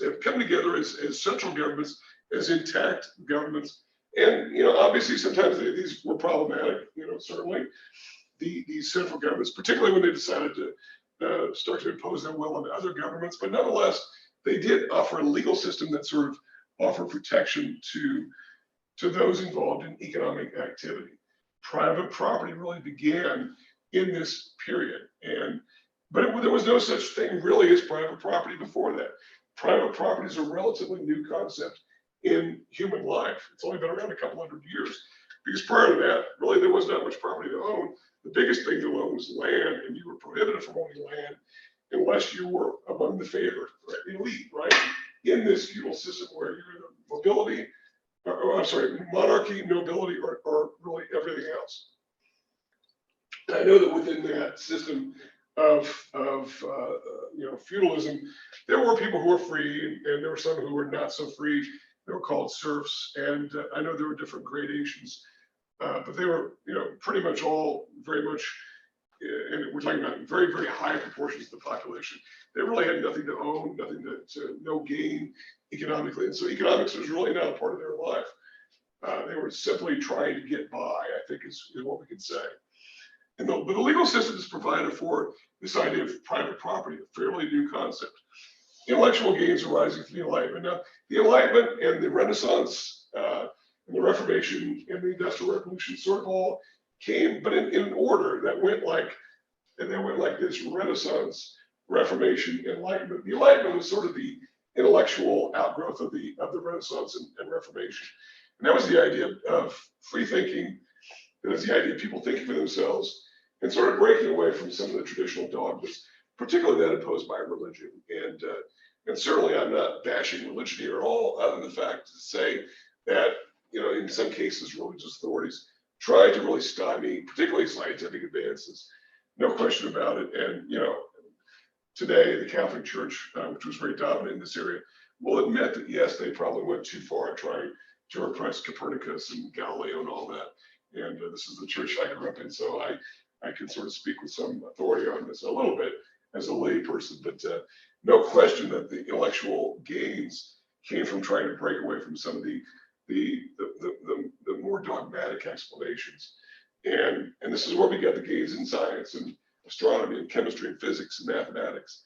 have come together as central governments, as intact governments. And obviously sometimes these were problematic. Certainly these central governments, particularly when they decided start to impose their will on other governments, but nonetheless, they did offer a legal system that sort of offered protection to those involved in economic activity. Private property really began in this period, but there was no such thing really as private property before that. Private property is a relatively new concept in human life. It's only been around a couple hundred years, because prior to that, really there was not much property to own. The biggest thing to own was land, and you were prohibited from owning land unless you were among the favored, right, the elite, right? In this feudal system where you're the nobility, or I'm sorry, monarchy, nobility, or really everything else. And I know that within that system of feudalism, there were people who were free, and there were some who were not so free. They were called serfs, and I know there were different gradations, but they were pretty much all very much, and we're talking about very, very high proportions of the population. They really had nothing to own, nothing to no gain economically, and so economics was really not a part of their life. They were simply trying to get by, I think is what we could say. And but the legal system is provided for this idea of private property, a fairly new concept. Intellectual gains arising from the Enlightenment. Now, the Enlightenment and the Renaissance, and the Reformation and the Industrial Revolution sort of all came, but in an order that went like this: Renaissance, Reformation, Enlightenment. The Enlightenment was sort of the intellectual outgrowth of the Renaissance and Reformation, and that was the idea of free thinking. That was the idea of people thinking for themselves and sort of breaking away from some of the traditional dogmas, particularly that imposed by religion. And certainly, I'm not bashing religion here at all, other than the fact to say that in some cases, religious authorities try to really stymie, particularly scientific advances. No question about it. And today the Catholic Church, which was very dominant in this area, will admit that yes, they probably went too far trying to repress Copernicus and Galileo and all that. And this is the church I grew up in, so I can sort of speak with some authority on this a little bit as a lay person. But no question that the intellectual gains came from trying to break away from some of the more dogmatic explanations. And this is where we got the gains in science and astronomy and chemistry and physics and mathematics.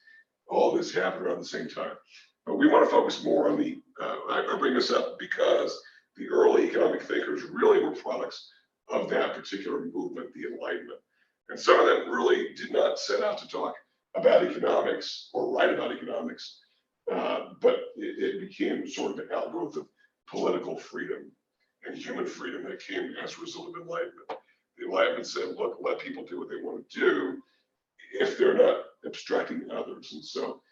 All this happened around the same time. But we want to focus more on I bring this up because the early economic thinkers really were products of that particular movement, the Enlightenment. And some of them really did not set out to talk about economics or write about economics, but it became sort of an outgrowth of political freedom and human freedom that came as a result of Enlightenment. The Enlightenment said, look, let people do what they want to do if they're not abstracting others. And so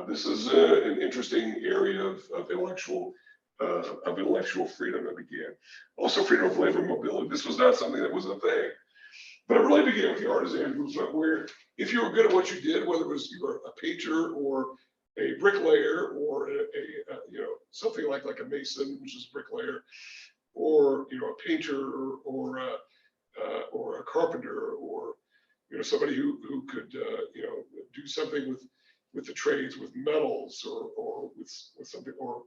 this is an interesting area of intellectual freedom that began. Also, freedom of labor and mobility. This was not something that was a thing, but it really began with the artisan movement, where if you were good at what you did, whether it was you were a painter or a bricklayer or something like a mason, which is a bricklayer, or a painter or a carpenter, or somebody who could do something with the trades, with metals or with something, or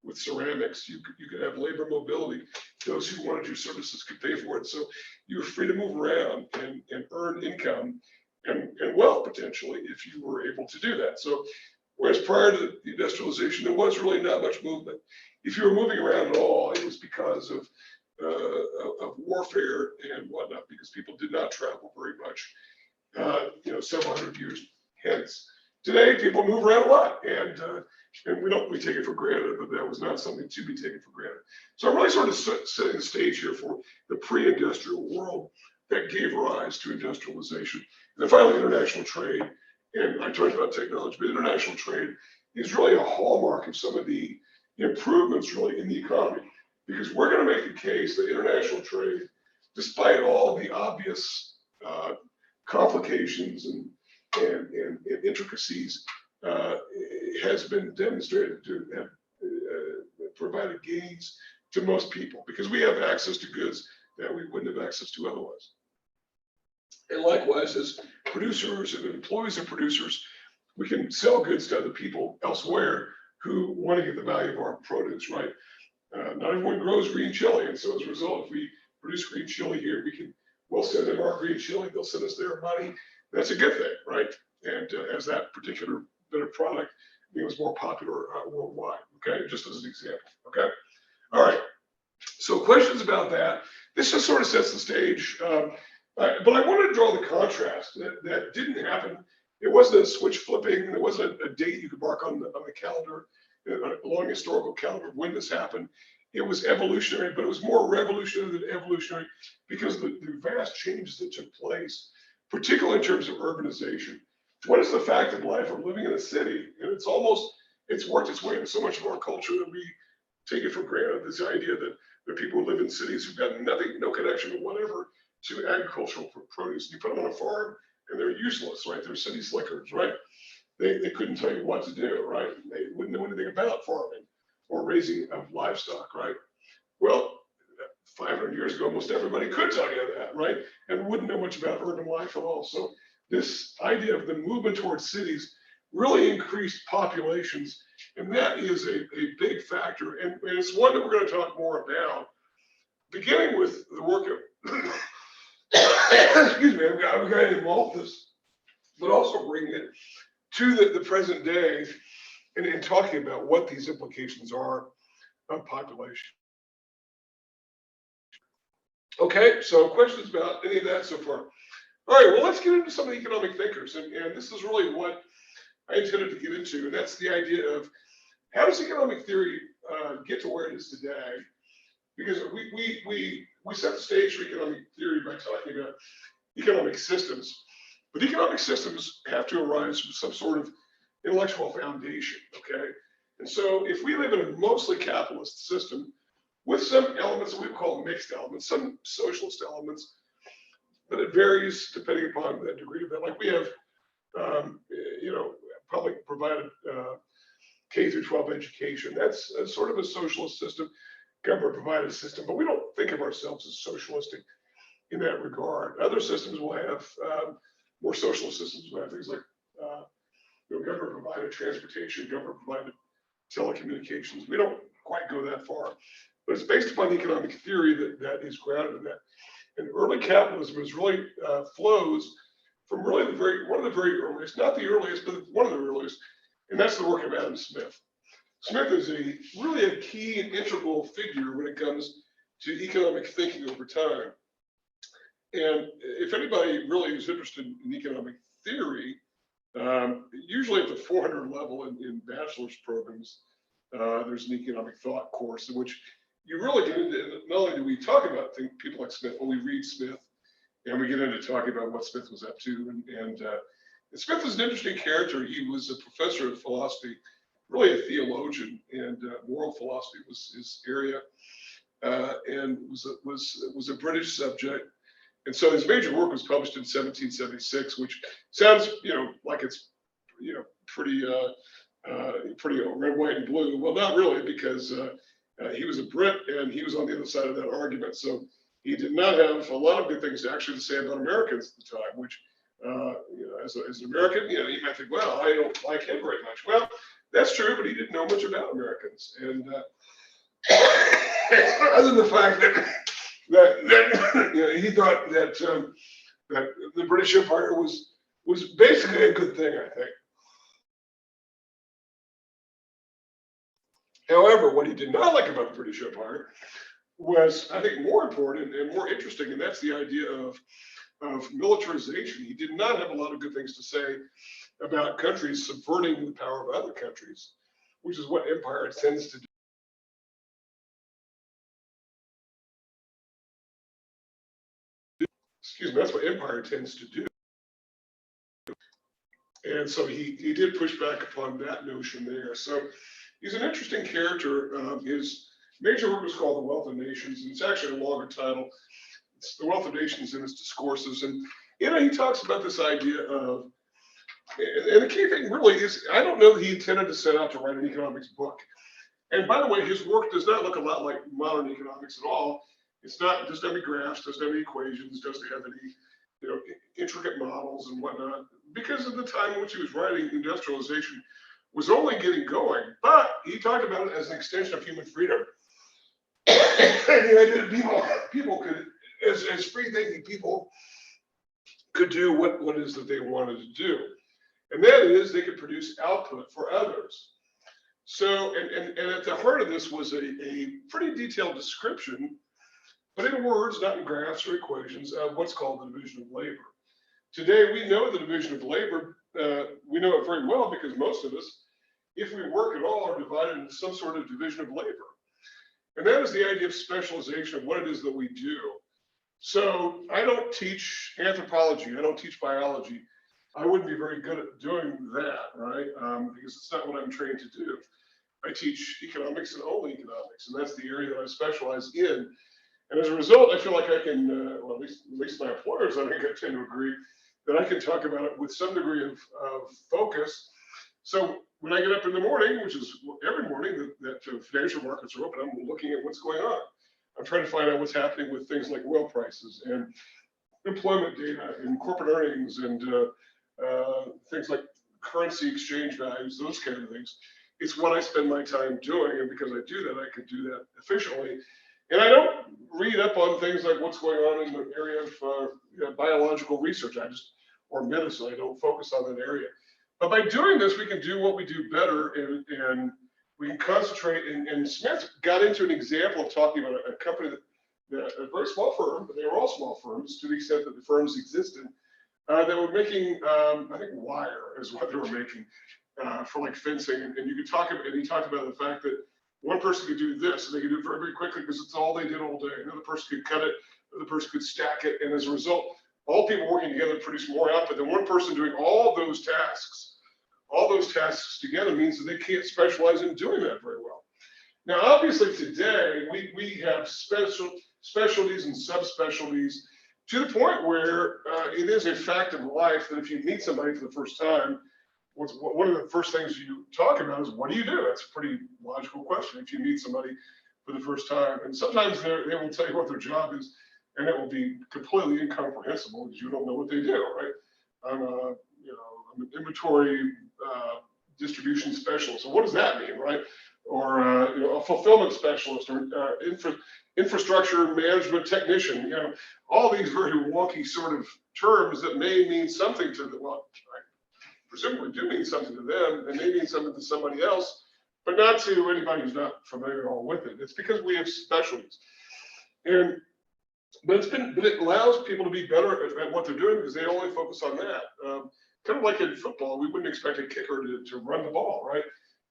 with ceramics. You could have labor mobility. Those who wanted your services could pay for it. So you were free to move around and earn income and wealth potentially if you were able to do that. So whereas prior to the industrialization, there was really not much movement. If you were moving around at all, it was because of warfare and whatnot, because people did not travel very much, several hundred years hence. Today, people move around a lot, and we take it for granted, but that was not something to be taken for granted. So I'm really sort of setting the stage here for the pre-industrial world that gave rise to industrialization. And then finally, international trade. And I talked about technology, but international trade is really a hallmark of some of the improvements really in the economy, because we're going to make the case that international trade, despite all the obvious complications and intricacies, has been demonstrated to have provided gains to most people, because we have access to goods that we wouldn't have access to otherwise. And likewise, as producers and employees of producers, we can sell goods to other people elsewhere who want to get the value of our produce, right? Not everyone grows green chili, and so as a result, if we produce green chili here, we'll send them our green chili, they'll send us their money. That's a good thing, right? and as that particular bit of product becomes more popular worldwide. Okay, just as an example. Okay, all right. So questions about that. This just sort of sets the stage. But I wanted to draw the contrast that didn't happen. It wasn't a switch flipping. There wasn't a date you could mark on the calendar, a long historical calendar of when this happened. It was evolutionary, but it was more revolutionary than evolutionary because of the vast changes that took place, particularly in terms of urbanization. What is the fact of life of living in a city? And it's worked its way into so much of our culture that we take it for granted. This idea that there are people who live in cities who've got nothing, no connection to whatever to agricultural produce. You put them on a farm and they're useless, right? They're city slickers, right? They couldn't tell you what to do, right? They wouldn't know anything about farming or raising of livestock, right? Well, 500 years ago, almost everybody could tell you that, right? And wouldn't know much about urban life at all. So this idea of the movement towards cities really increased populations, and that is a big factor. And it's one that we're going to talk more about, beginning with the work of, excuse me, I've got to involve this, but also bring it to the present day and talking about what these implications are of population. Okay, so questions about any of that so far? All right, well, let's get into some of the economic thinkers. And this is really what I intended to get into. And that's the idea of how does economic theory get to where it is today? Because we set the stage for economic theory by talking about economic systems. But economic systems have to arise from some sort of intellectual foundation, okay? And so if we live in a mostly capitalist system with some elements that we would call mixed elements, some socialist elements, but it varies depending upon the degree of it. Like we have, public provided K through 12 education. That's sort of a socialist system, government provided system, but we don't think of ourselves as socialistic in that regard. Other systems will have more socialist systems will have things like government provided transportation, government provided telecommunications. We don't quite go that far, but it's based upon economic theory that is grounded in that. And early capitalism is really flows from really one of the very earliest, not the earliest, but one of the earliest, and that's the work of Adam Smith. Smith is really a key and integral figure when it comes to economic thinking over time. And if anybody really is interested in economic theory, usually at the 400 level in bachelor's programs, there's an economic thought course in which you really get into, not only do we talk about people like Smith, but we read Smith and we get into talking about what Smith was up to. And Smith is an interesting character. He was a professor of philosophy, really a theologian, and moral philosophy was his area, and was a British subject. And so his major work was published in 1776, which sounds, like it's, pretty red, white, and blue. Well, not really, because he was a Brit and he was on the other side of that argument. So he did not have a lot of good things actually to say about Americans at the time, which, as an American, you might think, well, I don't like him very much. Well, that's true, but he didn't know much about Americans. And other than the fact that he thought that that the British Empire was basically a good thing, I think. However, what he did not like about the British Empire was, I think, more important and more interesting, and that's the idea of militarization. He did not have a lot of good things to say about countries subverting the power of other countries, which is what empire tends to do. Excuse me, that's what empire tends to do. And so he did push back upon that notion there. So he's an interesting character. His major work was called The Wealth of Nations, and it's actually a longer title. It's The Wealth of Nations and Its Discourses. And he talks about this idea of, and the key thing really is, I don't know that he intended to set out to write an economics book. And by the way, his work does not look a lot like modern economics at all. It's not, doesn't have any graphs, doesn't have any equations, doesn't have any intricate models and whatnot. Because of the time in which he was writing, industrialization was only getting going. But he talked about it as an extension of human freedom. And the idea that people could, as free thinking people, could do what it is that they wanted to do. And that is they could produce output for others. So, and at the heart of this was a pretty detailed description, but in words, not in graphs or equations, of what's called the division of labor. Today, we know the division of labor. We know it very well because most of us, if we work at all, are divided into some sort of division of labor. And that is the idea of specialization of what it is that we do. So I don't teach anthropology. I don't teach biology. I wouldn't be very good at doing that, right? Because it's not what I'm trained to do. I teach economics and only economics, and that's the area that I specialize in. And as a result, I feel like I can, well, at least my employers, I think I tend to agree, that I can talk about it with some degree of focus. So when I get up in the morning, which is every morning that financial markets are open, I'm looking at what's going on. I'm trying to find out what's happening with things like oil prices and employment data and corporate earnings and things like currency exchange values, those kind of things. It's what I spend my time doing, and because I do that, I can do that efficiently. And I don't read up on things like what's going on in the area of biological research. Or medicine. I don't focus on that area. But by doing this, we can do what we do better, and we can concentrate. And Smith got into an example of talking about a company a very small firm, but they were all small firms to the extent that the firms existed, that were making, I think, wire is what they were making for like fencing. And you could talk about, and he talked about the fact that one person could do this, and they could do it very, very quickly because it's all they did all day. Another person could cut it, another person could stack it, and as a result, all people working together produce more output than one person doing all those tasks. All those tasks together means that they can't specialize in doing that very well. Now, obviously, today we have specialties and subspecialties to the point where it is a fact of life that if you meet somebody for the first time, one of the first things you talk about is, what do you do? That's a pretty logical question if you meet somebody for the first time. And sometimes they will tell you what their job is, and it will be completely incomprehensible because you don't know what they do, right? I'm an inventory distribution specialist. So what does that mean, right? Or a fulfillment specialist, or infrastructure management technician. All these very wonky sort of terms that may mean something to them. Well, presumably do mean something to them, and they mean something to somebody else, but not to anybody who's not familiar at all with it. It's because we have specialties, but it allows people to be better at what they're doing because they only focus on that. Kind of like in football, we wouldn't expect a kicker to run the ball, right?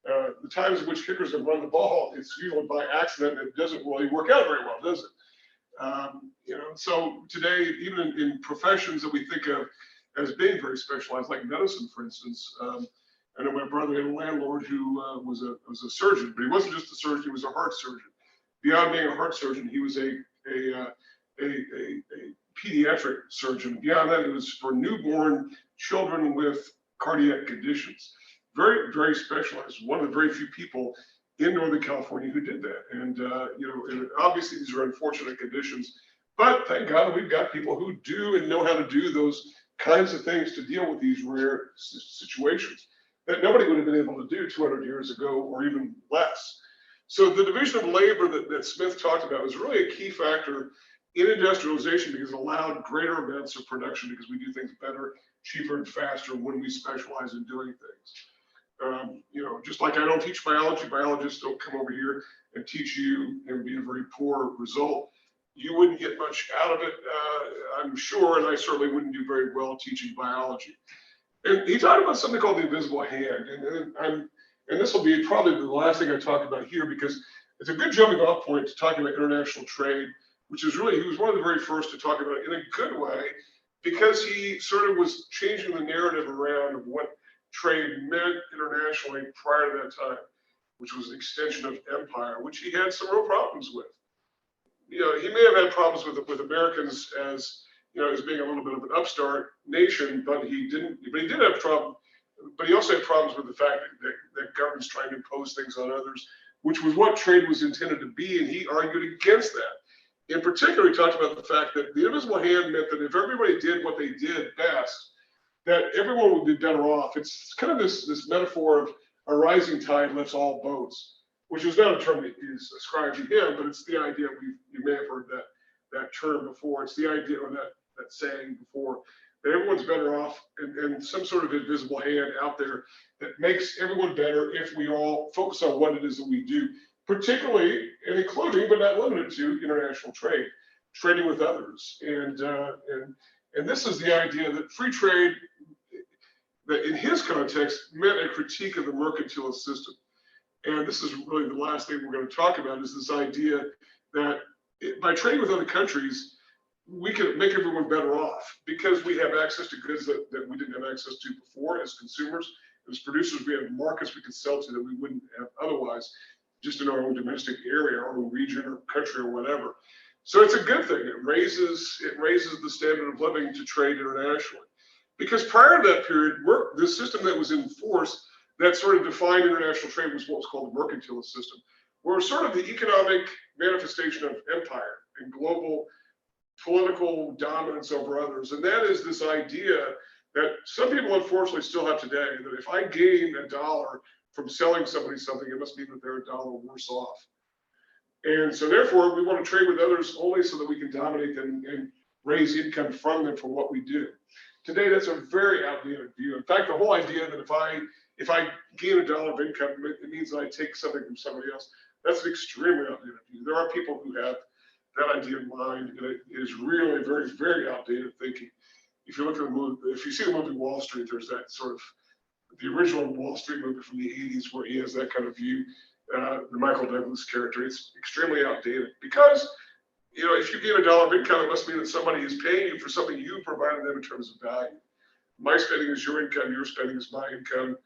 The times in which kickers have run the ball, it's usually by accident, and it doesn't really work out very well, does it? So today, even in professions that we think of as being very specialized, like medicine, for instance. I know my brother had a landlord who was a surgeon, but he wasn't just a surgeon; he was a heart surgeon. Beyond being a heart surgeon, he was a pediatric surgeon. Beyond that, it was for newborn children with cardiac conditions. Very, very specialized. One of the very few people in Northern California who did that. And and obviously these are unfortunate conditions, but thank God we've got people who do and know how to do those kinds of things to deal with these rare situations that nobody would have been able to do 200 years ago or even less. So the division of labor that Smith talked about was really a key factor in industrialization because it allowed greater amounts of production because we do things better, cheaper, and faster when we specialize in doing things. Just like I don't teach biology, biologists don't come over here and teach you and be a very poor result. You wouldn't get much out of it, I'm sure, and I certainly wouldn't do very well teaching biology. And he talked about something called the invisible hand, and this will be probably the last thing I talk about here because it's a good jumping off point to talk about international trade, which is really, he was one of the very first to talk about it in a good way because he sort of was changing the narrative around what trade meant internationally prior to that time, which was an extension of empire, which he had some real problems with. He may have had problems with Americans as being a little bit of an upstart nation, but he did have trouble. But he also had problems with the fact that governments trying to impose things on others, which was what trade was intended to be, and he argued against that. In particular, he talked about the fact that the invisible hand meant that if everybody did what they did best, that everyone would be better off. It's kind of this metaphor of a rising tide lifts all boats, which is not a term that is ascribed to him, but it's the idea, you may have heard that term before. It's the idea, or that saying before, that everyone's better off, and some sort of invisible hand out there that makes everyone better if we all focus on what it is that we do, particularly and including but not limited to international trade, trading with others. And this is the idea that free trade, that in his context, meant a critique of the mercantilist system. And this is really the last thing we're going to talk about, is this idea that by trading with other countries, we can make everyone better off because we have access to goods that we didn't have access to before as consumers. As producers, we have markets we can sell to that we wouldn't have otherwise, just in our own domestic area, our own region or country or whatever. So it's a good thing. It raises the standard of living to trade internationally. Because prior to that period, the system that was in force that sort of defined international trade was what was called the mercantilist system, where sort of the economic manifestation of empire and global political dominance over others. And that is this idea that some people unfortunately still have today, that if I gain $1 from selling somebody something, it must mean that they're $1 worse off. And so therefore, we want to trade with others only so that we can dominate them and raise income from them for what we do. Today, that's a very outdated view. In fact, the whole idea that if I gain $1 of income, it means that I take something from somebody else, that's an extremely outdated view. There are people who have that idea in mind, and it is really very, very outdated thinking. If you look at the movie, if you see the movie Wall Street, there's that sort of the original Wall Street movie from the 80s where he has that kind of view. The Michael Douglas character, it's extremely outdated because, you know, if you gain $1 of income, it must mean that somebody is paying you for something you provided them in terms of value. My spending is your income, your spending is my income.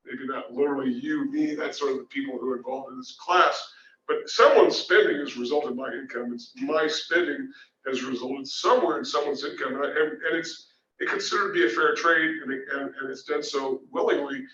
Maybe not literally you, me, that's sort of the people who are involved in this class. But someone's spending has resulted in my income. It's my spending has resulted somewhere in someone's income. And it's considered to be a fair trade, and it's done so willingly.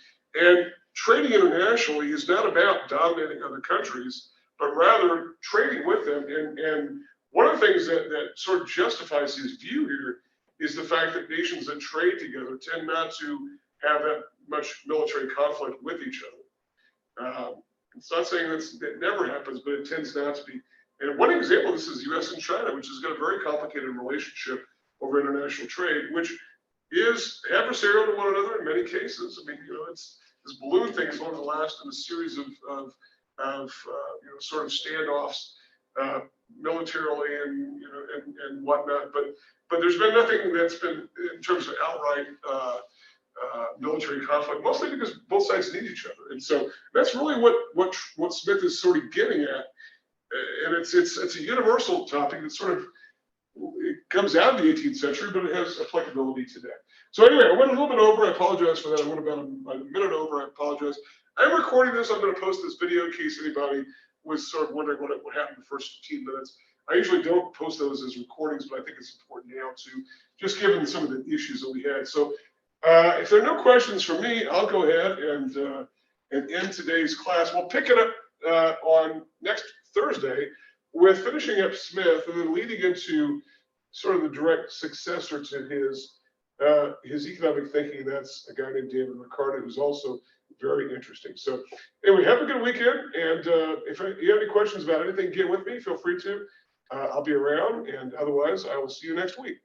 And trading internationally is not about dominating other countries, but rather trading with them. And one of the things that sort of justifies his view here is the fact that nations that trade together tend not to have that much military conflict with each other. It's not saying that never happens, but it tends not to be. And one example of this is U.S. and China, which has got a very complicated relationship over international trade, which is adversarial to one another in many cases. I mean, you know, this balloon thing is going to last in a series of you know, sort of standoffs militarily and whatnot. But there's been nothing that's been in terms of outright military conflict, mostly because both sides need each other. And so that's really what Smith is sort of getting at. And it's a universal topic that sort of, it comes out of the 18th century, but it has applicability today. So anyway, I went a little bit over. I apologize for that. I went about a minute over. I apologize. I'm recording this. I'm going to post this video in case anybody was sort of wondering what happened in the first 15 minutes. I usually don't post those as recordings, but I think it's important now to, just given some of the issues that we had. So if there are no questions for me, I'll go ahead and end today's class. We'll pick it up on next Thursday with finishing up Smith and then leading into sort of the direct successor to his economic thinking. That's a guy named David Ricardo, who's also very interesting. So anyway, have a good weekend. And if you have any questions about anything, get with me. Feel free to. I'll be around. And otherwise, I will see you next week.